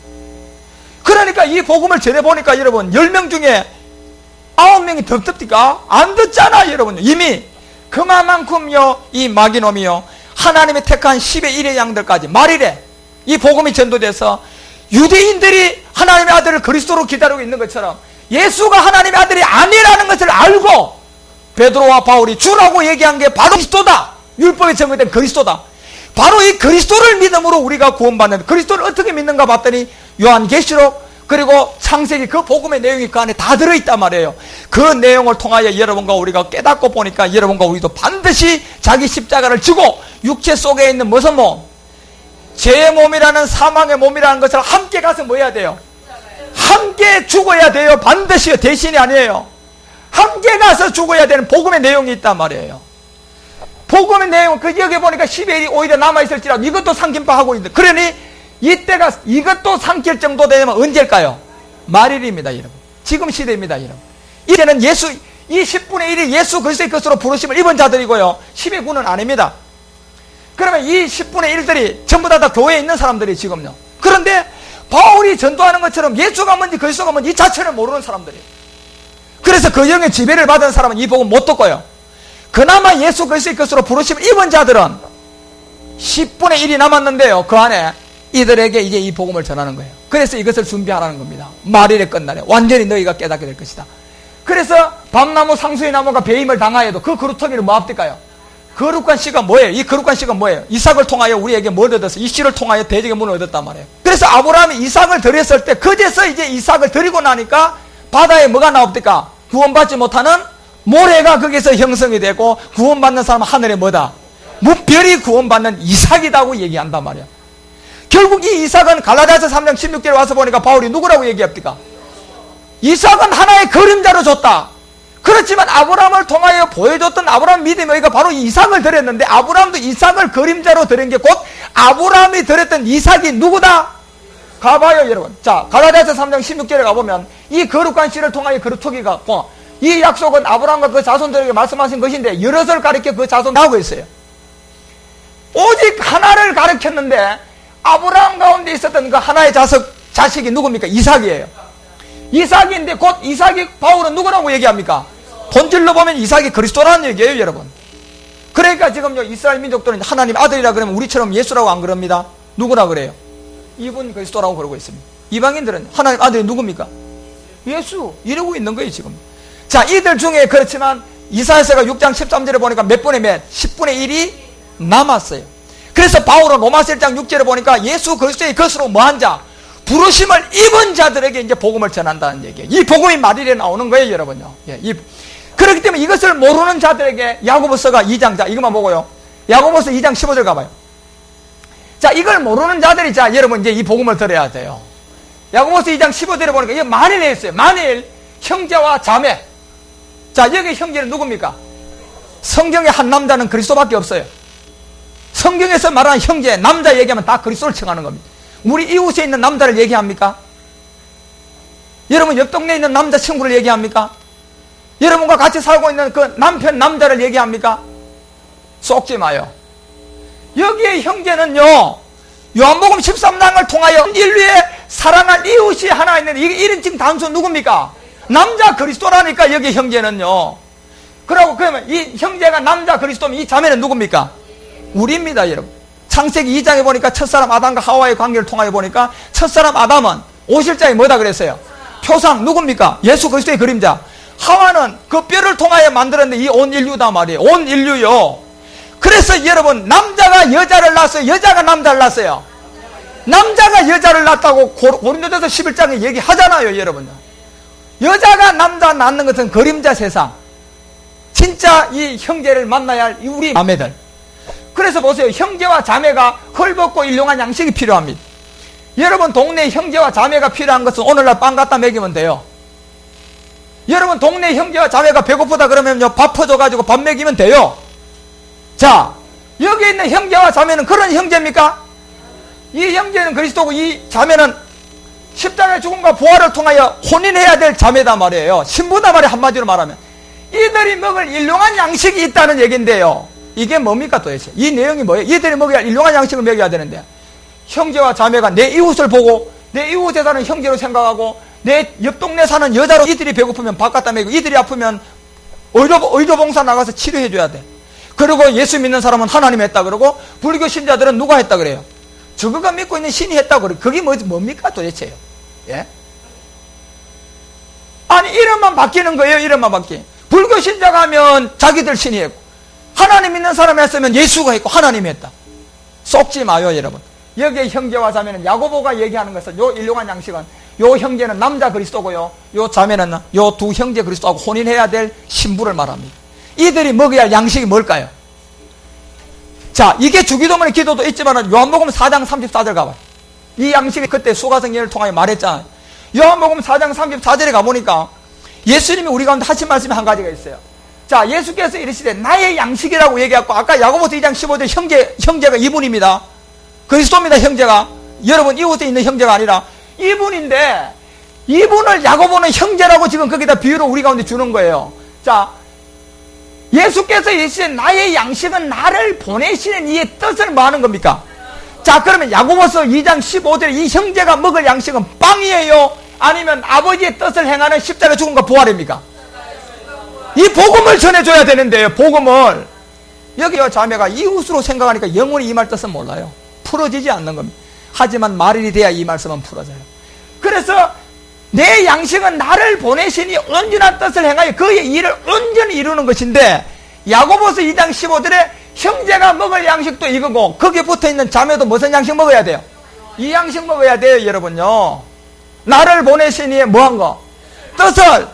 그러니까 이 복음을 전해보니까 여러분 10명 중에 9명이 듣습니까? 안 듣잖아. 여러분 이미 그만큼요 이 마귀놈이요 하나님의 택한 10의 1의 양들까지 말이래. 이 복음이 전도돼서 유대인들이 하나님의 아들을 그리스도로 기다리고 있는 것처럼 예수가 하나님의 아들이 아니라는 것을 알고 베드로와 바울이 주라고 얘기한 게 바로 그리스도다. 율법에 정의된 그리스도다. 바로 이 그리스도를 믿음으로 우리가 구원받는, 그리스도를 어떻게 믿는가 봤더니 요한계시록 그리고 창세기 그 복음의 내용이 그 안에 다 들어있단 말이에요. 그 내용을 통하여 여러분과 우리가 깨닫고 보니까 여러분과 우리도 반드시 자기 십자가를 지고 육체 속에 있는 무슨 몸? 죄의 몸이라는 사망의 몸이라는 것을 함께 가서 뭐 해야 돼요? 함께 죽어야 돼요. 반드시요. 대신이 아니에요. 함께 가서 죽어야 되는 복음의 내용이 있단 말이에요. 복음의 내용, 그 여기 보니까 10의 1이 오히려 남아있을지라도 이것도 삼킨바 하고 있는데, 그러니 이때가 이것도 삼킬 정도 되면 언제일까요? 말일입니다, 여러분. 지금 시대입니다, 여러분. 이제는 예수, 이 10분의 1이 예수 그리스도의 것으로 부르심을 입은 자들이고요, 10의 9는 아닙니다. 그러면 이 10분의 1들이 전부 다 교회에 있는 사람들이 지금요. 그런데 바울이 전도하는 것처럼 예수가 뭔지 그리스도가 뭔지 이 자체를 모르는 사람들이에요. 그래서 그 영의 지배를 받은 사람은 이 복음 못 듣고요. 그나마 예수 그리스도의 것으로 부르심을 입은 자들은 10분의 1이 남았는데요, 그 안에 이들에게 이제 이 복음을 전하는 거예요. 그래서 이것을 준비하라는 겁니다. 말일에 끝날에 완전히 너희가 깨닫게 될 것이다. 그래서 밤나무 상수의 나무가 배임을 당하여도 그 그루터기를 뭐 합니까요? 거룩한 씨가 뭐예요? 이 거룩한 씨가 뭐예요? 이삭을 통하여 우리에게 뭘 얻었어? 이 씨를 통하여 대적의 문을 얻었단 말이에요. 그래서 아브라함이 이삭을 드렸을 때 그제서 이제 이삭을 드리고 나니까 바다에 뭐가 나옵니까? 구원받지 못하는 모래가 거기서 형성이 되고 구원받는 사람은 하늘에 뭐다? 무별이 구원받는 이삭이라고 얘기한단 말이야. 결국 이 이삭은 갈라디아서 3장 16절에 와서 보니까 바울이 누구라고 얘기합니까? 이삭은 하나의 그림자로 줬다. 그렇지만 아브라함을 통하여 보여줬던 아브라함 믿음의 의가 바로 이삭을 드렸는데, 아브라함도 이삭을 그림자로 드린 게 곧 아브라함이 드렸던 이삭이 누구다? 가봐요, 여러분. 자, 갈라디아서 3장 16절에 가보면 이 거룩한 씨를 통하여 그루터기가 이 약속은 아브라함과 그 자손들에게 말씀하신 것인데 여럿을 가리켜 그 자손 나오고 있어요. 오직 하나를 가르쳤는데 아브라함 가운데 있었던 그 하나의 자식이 누굽니까? 이삭이에요. 이삭인데 곧 이삭이 바울은 누구라고 얘기합니까? 본질로 보면 이삭이 그리스도라는 얘기예요, 여러분. 그러니까 지금요 이스라엘 민족들은 하나님 아들이라 그러면 우리처럼 예수라고 안 그럽니다. 누구라 그래요? 이분 그리스도라고 그러고 있습니다. 이방인들은 하나님 아들이 누굽니까? 예수 이러고 있는 거예요, 지금. 자, 이들 중에 그렇지만 이사야서가 6장 13절에 보니까 몇 분의 몇? 10분의 1이 남았어요. 그래서 바울은 로마서 1장 6절에 보니까 예수 그리스도의 것으로 뭐한 자? 부르심을 입은 자들에게 이제 복음을 전한다는 얘기예요. 이 복음이 말일에 나오는 거예요, 여러분요. 예, 그렇기 때문에 이것을 모르는 자들에게 야고보서가 2장, 자, 이것만 보고요. 야고보서 2장 15절 가봐요. 자, 이걸 모르는 자들이, 자, 여러분 이제 이 복음을 들어야 돼요. 야고보서 2장 15절에 보니까 이게 만일에 있어요. 만일 형제와 자매. 자, 여기 형제는 누굽니까? 성경의 한 남자는 그리스도밖에 없어요. 성경에서 말하는 형제, 남자 얘기하면 다 그리스도를 칭하는 겁니다. 우리 이웃에 있는 남자를 얘기합니까? 여러분 옆 동네에 있는 남자친구를 얘기합니까? 여러분과 같이 살고 있는 그 남편 남자를 얘기합니까? 속지 마요. 여기에 형제는요, 요한복음 13장을 통하여 인류의 사랑할 이웃이 하나 있는데, 이런 지금 단수 누굽니까? 남자 그리스도라니까, 여기 형제는요. 그러면 이 형제가 남자 그리스도면 이 자매는 누굽니까? 우리입니다, 여러분. 창세기 2장에 보니까 첫사람 아담과 하와의 관계를 통하여 보니까 첫사람 아담은 5실자에 뭐다 그랬어요? 표상, 누굽니까? 예수 그리스도의 그림자. 하와는 그 뼈를 통하여 만들었는데 이 온 인류다 말이에요. 온 인류요. 그래서 여러분, 남자가 여자를 낳았어요? 여자가 남자를 낳았어요? 남자가 여자를 낳았다고 고린도전서 11장에 얘기하잖아요, 여러분. 여자가 남자 낳는 것은 그림자 세상. 진짜 이 형제를 만나야 할 우리 자매들. 그래서 보세요. 형제와 자매가 헐벗고 일용한 양식이 필요합니다. 여러분 동네 형제와 자매가 필요한 것은 오늘날 빵 갖다 먹이면 돼요. 여러분 동네 형제와 자매가 배고프다 그러면요, 밥 퍼줘가지고 밥 먹이면 돼요. 자, 여기 있는 형제와 자매는 그런 형제입니까? 이 형제는 그리스도고 이 자매는 십자가의 죽음과 부활을 통하여 혼인해야 될 자매다 말이에요. 신부다 말이에요, 한마디로 말하면. 이들이 먹을 일용한 양식이 있다는 얘기인데요, 이게 뭡니까 도대체? 이 내용이 뭐예요? 이들이 먹어야 일용한 양식을 먹여야 되는데, 형제와 자매가 내 이웃을 보고 내 이웃에 사는 형제로 생각하고 내 옆 동네 사는 여자로, 이들이 배고프면 밥 갖다 먹이고 이들이 아프면 의료봉사 나가서 치료해 줘야 돼. 그리고 예수 믿는 사람은 하나님이 했다 그러고, 불교 신자들은 누가 했다 그래요? 저거가 믿고 있는 신이 했다 그래요. 그게 뭡니까 도대체요? 예? 아니 이름만 바뀌는 거예요. 이름만 바뀌. 불교 신자가 하면 자기들 신이 했고, 하나님 믿는 사람이 했으면 예수가 했고 하나님이 했다. 썩지 마요 여러분. 여기에 형제와 자매는 야고보가 얘기하는 것은, 요 일용한 양식은 요 형제는 남자 그리스도고요, 요 자매는 요 두 형제 그리스도하고 혼인해야 될 신부를 말합니다. 이들이 먹어야 할 양식이 뭘까요? 자, 이게 주기도문의 기도도 있지만 요한복음 4장 34절 가봐요. 이 양식이 그때 수가성 예를 통하여 말했잖아요. 요한복음 4장 34절에 가보니까 예수님이 우리 가운데 하신 말씀이 한 가지가 있어요. 자, 예수께서 이르시되 나의 양식이라고 얘기했고, 아까 야고보서 2장 15절 형제가 이분입니다. 그리스도입니다. 형제가. 여러분 이웃에 있는 형제가 아니라 이분인데, 이분을 야고보는 형제라고 지금 거기다 비유로 우리 가운데 주는 거예요. 자, 예수께서 이르시되 나의 양식은 나를 보내시는 이의 뜻을 뭐 하는 겁니까? 자, 그러면 야고보서 2장 15절에 이 형제가 먹을 양식은 빵이에요? 아니면 아버지의 뜻을 행하는 십자가 죽음과 부활입니까? 이 복음을 전해줘야 되는데요, 복음을. 여기요, 자매가 이웃으로 생각하니까 영원히 이 말 뜻은 몰라요. 풀어지지 않는 겁니다. 하지만 말일이 돼야 이 말씀은 풀어져요. 그래서 내 양식은 나를 보내시니 온전한 뜻을 행하여 그의 일을 온전히 이루는 것인데, 야고보서 2장 15절에 형제가 먹을 양식도 이거고, 거기에 붙어있는 자매도 무슨 양식 먹어야 돼요? 이 양식 먹어야 돼요, 여러분요. 나를 보내시니 뭐한 거? 뜻을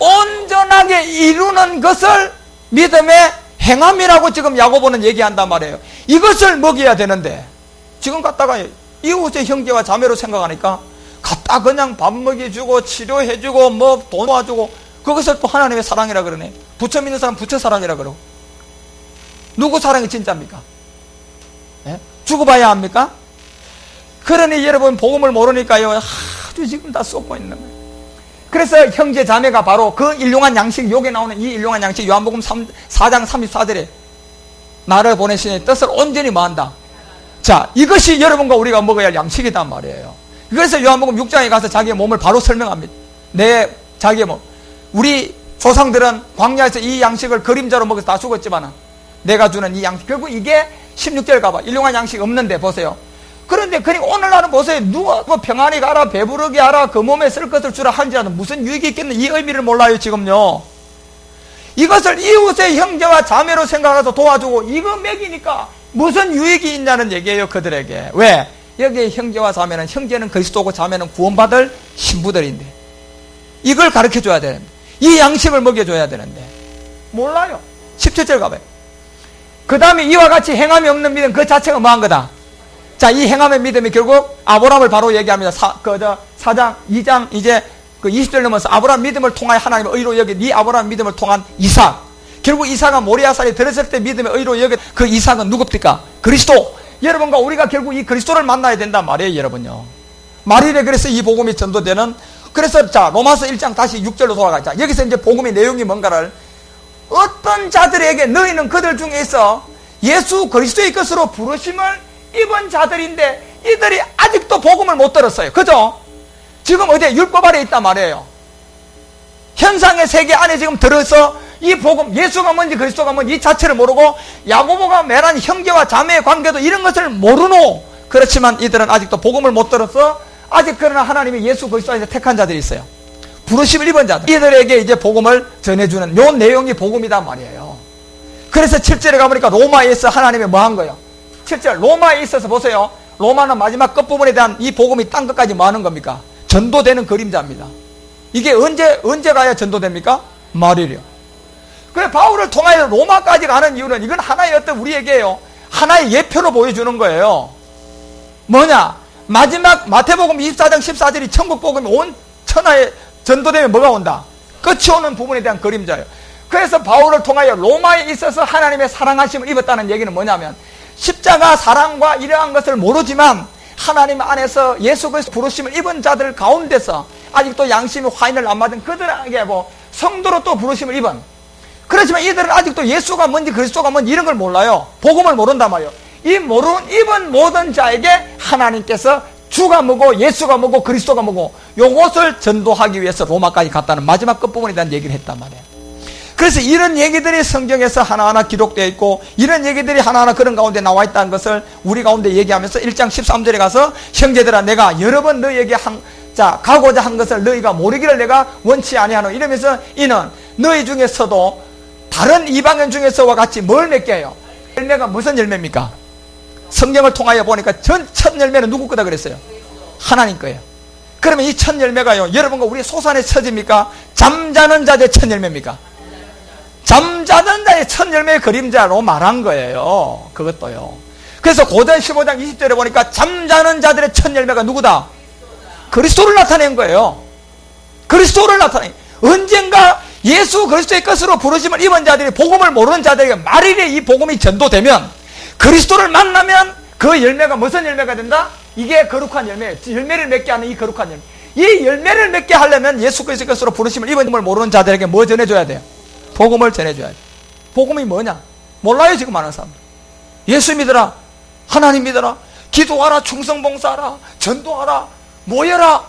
온전하게 이루는 것을 믿음의 행함이라고 지금 야고보는 얘기한단 말이에요. 이것을 먹여야 되는데, 지금 갖다가 이웃의 형제와 자매로 생각하니까 갖다 그냥 밥 먹여주고 치료해주고 뭐 돈 모아주고, 그것을 또 하나님의 사랑이라 그러네. 부처 믿는 사람 부처 사랑이라 그러고. 누구 사랑이 진짜입니까? 예? 죽어봐야 합니까? 그러니 여러분 복음을 모르니까요, 아주 지금 다 쏟고 있는 거예요. 그래서 형제 자매가 바로 그 일용한 양식, 여기 나오는 이 일용한 양식, 요한복음 4장 34절에 나를 보내시니 뜻을 온전히 뭐한다? 자, 이것이 여러분과 우리가 먹어야 할 양식이단 말이에요. 그래서 요한복음 6장에 가서 자기의 몸을 바로 설명합니다. 자기의 몸. 우리 조상들은 광야에서 이 양식을 그림자로 먹어서 다 죽었지만 내가 주는 이 양식, 결국 이게 16절 가봐. 일용한 양식 없는데 보세요. 그런데 그러니까 오늘날은 보세요. 누가 뭐 평안히 가라, 배부르게 하라, 그 몸에 쓸 것을 주라 한지라도 무슨 유익이 있겠는, 이 의미를 몰라요 지금요. 이것을 이웃의 형제와 자매로 생각해서 도와주고 이거 먹이니까 무슨 유익이 있냐는 얘기예요, 그들에게. 왜? 여기에 형제와 자매는, 형제는 그리스도고 자매는 구원받을 신부들인데 이걸 가르쳐줘야 되는데, 이 양식을 먹여줘야 되는데 몰라요. 17절 가봐요. 그 다음에 이와 같이 행함이 없는 믿음 그 자체가 뭐한 거다? 자, 이 행함의 믿음이 결국 아브라함을 바로 얘기합니다. 4장 2장 이제 그 20절 넘어서 아브라함 믿음을 통하여 하나님의 의로 여긴 이 아브라함 믿음을 통한 이삭. 결국 이삭은 모리아산에 들었을 때 믿음의 의로 여긴 그 이삭은 누굽니까? 그리스도. 여러분과 우리가 결국 이 그리스도를 만나야 된단 말이에요, 여러분요. 말일에 그래서 이 복음이 전도되는, 그래서 자, 로마서 1장 다시 6절로 돌아가자. 여기서 이제 복음의 내용이 뭔가를, 어떤 자들에게 너희는 그들 중에 있어 예수 그리스도의 것으로 부르심을 입은 자들인데 이들이 아직도 복음을 못 들었어요. 그죠? 지금 어디에 율법 아래 있단 말이에요. 현상의 세계 안에 지금 들어서 이 복음, 예수가 뭔지 그리스도가 뭔지 이 자체를 모르고 야고보가 말한 형제와 자매의 관계도 이런 것을 모르노. 그렇지만 이들은 아직도 복음을 못 들어서 아직 그러나 하나님이 예수 그리스도 안에서 택한 자들이 있어요. 부르심을 입은 자들. 이들에게 이제 복음을 전해주는 요 내용이 복음이단 말이에요. 그래서 7절에 가보니까 로마에서 하나님이 뭐 한 거예요? 7절 로마에 있어서 보세요. 로마는 마지막 끝부분에 대한 이 복음이 딴 것까지 뭐 하는 겁니까? 전도되는 그림자입니다. 이게 언제 가야 전도됩니까? 말일이요. 그래 바울을 통하여 로마까지 가는 이유는 이건 하나의 어떤 우리에게요 하나의 예표로 보여주는 거예요. 뭐냐? 마지막 마태복음 24장 14절이 천국복음이 온 천하에 전도되면 뭐가 온다? 끝이 오는 부분에 대한 그림자예요. 그래서 바울을 통하여 로마에 있어서 하나님의 사랑하심을 입었다는 얘기는 뭐냐면 십자가 사랑과 이러한 것을 모르지만 하나님 안에서 예수 그리스도 부르심을 입은 자들 가운데서 아직도 양심이 화인을 안 받은 그들에게 뭐 성도로 또 부르심을 입은, 그렇지만 이들은 아직도 예수가 뭔지 그리스도가 뭔지 이런 걸 몰라요. 복음을 모른단 말이에요. 이 입은 모든 자에게 하나님께서 주가 뭐고 예수가 뭐고 그리스도가 뭐고 요것을 전도하기 위해서 로마까지 갔다는 마지막 끝부분에 대한 얘기를 했단 말이에요. 그래서 이런 얘기들이 성경에서 하나하나 기록되어 있고 이런 얘기들이 하나하나 그런 가운데 나와 있다는 것을 우리 가운데 얘기하면서 1장 13절에 가서 형제들아 내가 여러 번 너희에게 가고자 한 것을 너희가 모르기를 내가 원치 아니하노 이러면서 이는 너희 중에서도 다른 이방인 중에서와 같이 뭘 맺게 해요? 열매가 무슨 열매입니까? 성경을 통하여 보니까 첫 열매는 누구 거다 그랬어요? 하나님 거예요. 그러면 이 첫 열매가요 여러분과 우리 소산의 처지입니까? 잠자는 자의 첫 열매입니까? 잠자는 자의 첫 열매의 그림자로 말한 거예요. 그것도요. 그래서 고전 15장 20절에 보니까 잠자는 자들의 첫 열매가 누구다? 그리스도를 나타낸 거예요. 그리스도를 나타낸. 언젠가 예수 그리스도의 것으로 부르심을 입은 자들이 복음을 모르는 자들에게 말일에 이 복음이 전도되면 그리스도를 만나면 그 열매가 무슨 열매가 된다? 이게 거룩한 열매예요. 열매를 맺게 하는 이 거룩한 열매. 이 열매를 맺게 하려면 예수 그리스도의 것으로 부르심을 입은 걸 모르는 자들에게 뭐 전해줘야 돼요? 복음을 전해줘야 돼요. 복음이 뭐냐? 몰라요 지금 많은 사람들. 예수 믿어라, 하나님 믿어라, 기도하라, 충성봉사하라, 전도하라, 모여라,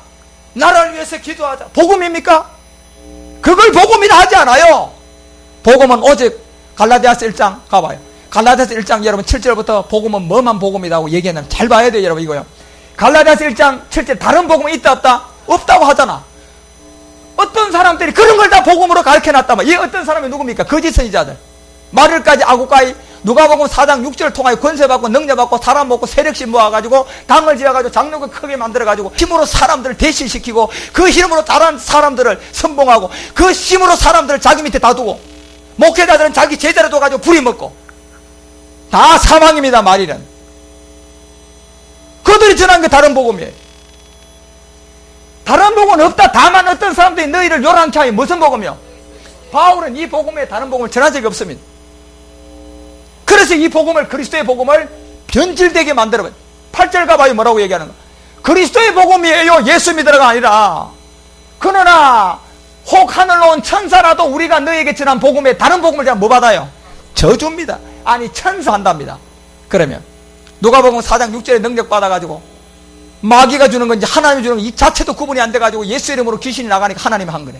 나라를 위해서 기도하자. 복음입니까? 그걸 복음이라 하지 않아요. 복음은 오직 갈라디아서 1장 가봐요. 갈라디아서 1장 여러분 7절부터 복음은 뭐만 복음이라고 얘기했는데 잘 봐야 돼요 여러분. 이거요. 갈라디아서 1장 7절 다른 복음이 있다 없다? 없다고 하잖아. 어떤 사람들이 그런 걸 다 복음으로 가르쳐놨다. 이 어떤 사람이 누굽니까? 거짓 선지자들. 말을까지 아구까이 누가복음 4장 6절을 통하여 권세받고 능력받고 사람 먹고 세력씩 모아가지고 당을 지어가지고 장로를 크게 만들어가지고 힘으로 사람들을 대시시키고 그 힘으로 다른 사람들을 선봉하고 그 힘으로 사람들을 자기 밑에 다 두고 목회자들은 자기 제자를 둬가지고 부리 먹고 다 사망입니다. 말일은 그들이 전한 게 다른 복음이에요. 다른 복음은 없다. 다만 어떤 사람들이 너희를 요란케 하여 무슨 복음이요? 바울은 이 복음에 다른 복음을 전한 적이 없습니다. 그래서 이 복음을 그리스도의 복음을 변질되게 만들어버려. 8절 가봐요. 뭐라고 얘기하는 거? 그리스도의 복음이에요. 예수 믿으라가 아니라. 그러나 혹 하늘로 온 천사라도 우리가 너희에게 전한 복음에 다른 복음을 제가 뭐 받아요? 저주입니다. 아니 천사한답니다. 그러면 누가복음 4장 6절에 능력 받아가지고 마귀가 주는 건지 하나님이 주는 건지 이 자체도 구분이 안 돼가지고 예수 이름으로 귀신이 나가니까 하나님이 한 거네.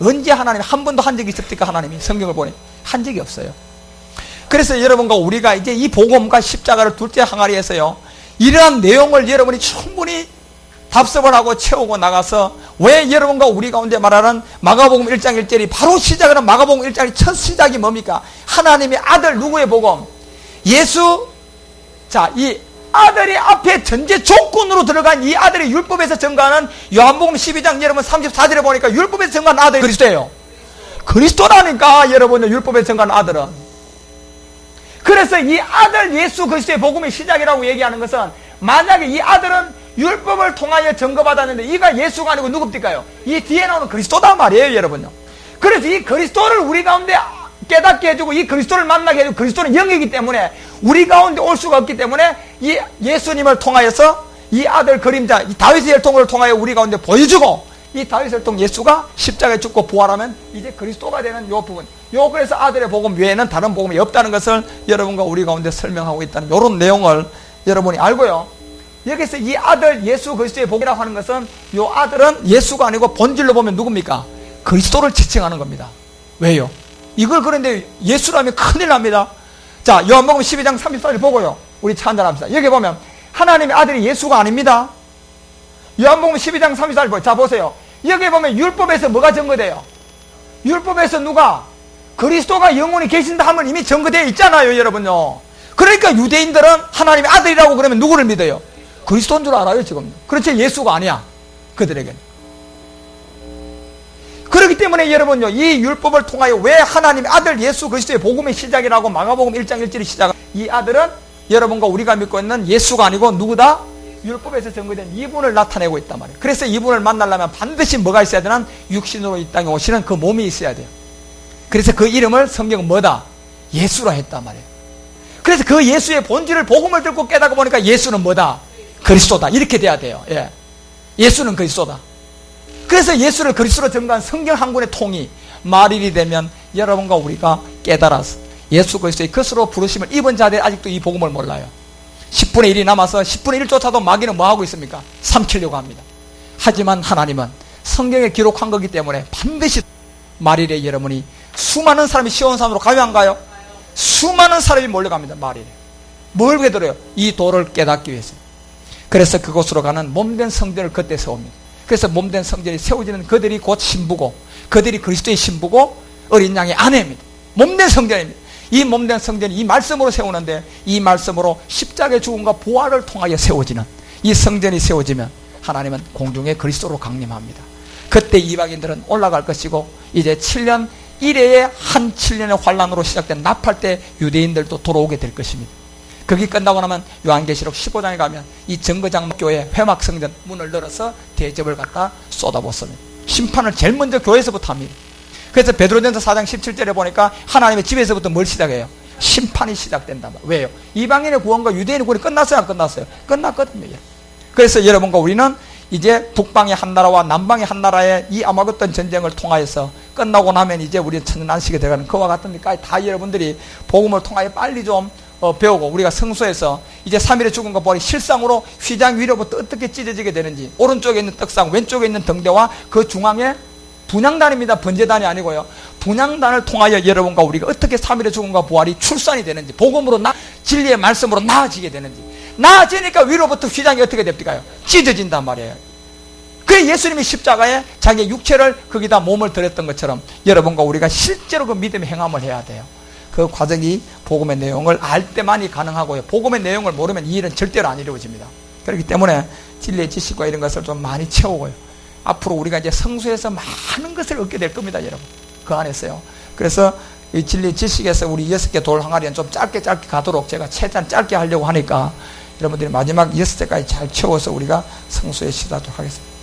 언제 하나님이 한 번도 한 적이 있습니까? 하나님이 성경을 보내 한 적이 없어요. 그래서 여러분과 우리가 이제 이 복음과 십자가를 둘째 항아리에서요 이러한 내용을 여러분이 충분히 답습을 하고 채우고 나가서 왜 여러분과 우리 가운데 말하는 마가복음 1장 1절이 바로 시작하는 마가복음 1장의 첫 시작이 뭡니까? 하나님의 아들 누구의 복음? 예수. 자, 이 아들이 앞에 전제 조건으로 들어간 이 아들이 율법에서 증거하는 요한복음 12장 여러분 34절에 보니까 율법에서 증거한 아들이 그리스도예요. 그리스도라니까 여러분 율법에서 증거한 아들은. 그래서 이 아들 예수 그리스도의 복음의 시작이라고 얘기하는 것은 만약에 이 아들은 율법을 통하여 증거받았는데 이가 예수가 아니고 누굽니까요? 이 뒤에 나오는 그리스도다 말이에요 여러분요. 그래서 이 그리스도를 우리 가운데 깨닫게 해주고 이 그리스도를 만나게 해주고 그리스도는 영이기 때문에 우리 가운데 올 수가 없기 때문에 이 예수님을 통하여서 이 아들 그림자 이 다윗의 혈통을 통하여 우리 가운데 보여주고 이 다윗을 통해 예수가 십자가에 죽고 부활하면 이제 그리스도가 되는 요 부분. 그래서 아들의 복음 외에는 다른 복음이 없다는 것을 여러분과 우리 가운데 설명하고 있다는 이런 내용을 여러분이 알고요. 여기서 이 아들 예수 그리스도의 복이라고 하는 것은 이 아들은 예수가 아니고 본질로 보면 누굽니까? 그리스도를 지칭하는 겁니다. 왜요? 이걸 그런데 예수라면 큰일 납니다. 자, 요한복음 12장 34절 보고요. 우리 차 한잔 합시다. 여기 보면 하나님의 아들이 예수가 아닙니다. 요한복음 12장 34절 보세요. 자, 보세요. 여기 보면 율법에서 뭐가 증거돼요? 율법에서 누가? 그리스도가 영원히 계신다 하면 이미 증거되어 있잖아요, 여러분요. 그러니까 유대인들은 하나님의 아들이라고 그러면 누구를 믿어요? 그리스도인 줄 알아요, 지금. 그렇지, 예수가 아니야. 그들에게는. 그렇기 때문에 여러분요, 이 율법을 통하여 왜 하나님의 아들 예수 그리스도의 복음의 시작이라고 마가복음 1장 1절이 시작. 이 아들은 여러분과 우리가 믿고 있는 예수가 아니고 누구다? 율법에서 증거된 이분을 나타내고 있단 말이에요. 그래서 이분을 만나려면 반드시 뭐가 있어야 되나? 육신으로 이 땅에 오시는 그 몸이 있어야 돼요. 그래서 그 이름을 성경은 뭐다? 예수라 했단 말이에요. 그래서 그 예수의 본질을 복음을 듣고 깨닫고 보니까 예수는 뭐다? 그리스도다. 이렇게 돼야 돼요. 예. 예수는 그리스도다. 그래서 예수를 그리스도로 증거한 성경 한 권의 통이 말일이 되면 여러분과 우리가 깨달아서 예수 그리스도의 것으로 부르심을 입은 자들이 아직도 이 복음을 몰라요. 10분의 1이 남아서 10분의 1조차도 마귀는 뭐하고 있습니까? 삼키려고 합니다. 하지만 하나님은 성경에 기록한 거기 때문에 반드시 말일에 여러분이 수많은 사람이 시온산으로 가요 안 가요? 수많은 사람이 몰려갑니다. 말일에. 뭘 깨달아요? 이 도를 깨닫기 위해서. 그래서 그곳으로 가는 몸된 성전을 그때 세웁니다. 그래서 몸된 성전이 세워지는 그들이 곧 신부고 그들이 그리스도의 신부고 어린 양의 아내입니다. 몸된 성전입니다. 이 몸된 성전이 이 말씀으로 세우는데 이 말씀으로 십자가의 죽음과 부활을 통하여 세워지는 이 성전이 세워지면 하나님은 공중에 그리스도로 강림합니다. 그때 이방인들은 올라갈 것이고 이제 7년 1회의 한 7년의 환란으로 시작된 나팔 때 유대인들도 돌아오게 될 것입니다. 거기 끝나고 나면 요한계시록 15장에 가면 이 정거장 교회 회막 성전 문을 열어서 대접을 갖다 쏟아붓습니다. 심판을 제일 먼저 교회에서부터 합니다. 그래서 베드로전서 4장 17절에 보니까 하나님의 집에서부터 뭘 시작해요? 심판이 시작된다. 왜요? 이방인의 구원과 유대인의 구원이 끝났어요? 안 끝났어요? 끝났거든요. 그래서 여러분과 우리는 이제 북방의 한 나라와 남방의 한 나라의 이 아마겟돈 전쟁을 통하여서 끝나고 나면 이제 우리는 천년안식에 들어가는 그와 같으니까 다 여러분들이 복음을 통하여 빨리 좀 배우고 우리가 성소에서 이제 3일의 죽음과 부활이 실상으로 휘장 위로부터 어떻게 찢어지게 되는지 오른쪽에 있는 떡상 왼쪽에 있는 등대와 그 중앙에 분향단입니다. 번제단이 아니고요. 분향단을 통하여 여러분과 우리가 어떻게 3일의 죽음과 부활이 출산이 되는지 복음으로 진리의 말씀으로 나아지게 되는지 나아지니까 위로부터 휘장이 어떻게 됩니까요? 찢어진단 말이에요. 그래 예수님이 십자가에 자기의 육체를 거기다 몸을 들였던 것처럼 여러분과 우리가 실제로 그 믿음의 행함을 해야 돼요. 그 과정이 복음의 내용을 알 때만이 가능하고요. 복음의 내용을 모르면 이 일은 절대로 안 이루어집니다. 그렇기 때문에 진리의 지식과 이런 것을 좀 많이 채우고요. 앞으로 우리가 이제 성수에서 많은 것을 얻게 될 겁니다, 여러분. 그 안에서요. 그래서 이 진리의 지식에서 우리 6개 돌 항아리는 좀 짧게 가도록 제가 최대한 짧게 하려고 하니까 여러분들이 마지막 6개까지 잘 채워서 우리가 성수에 시도하도록 하겠습니다.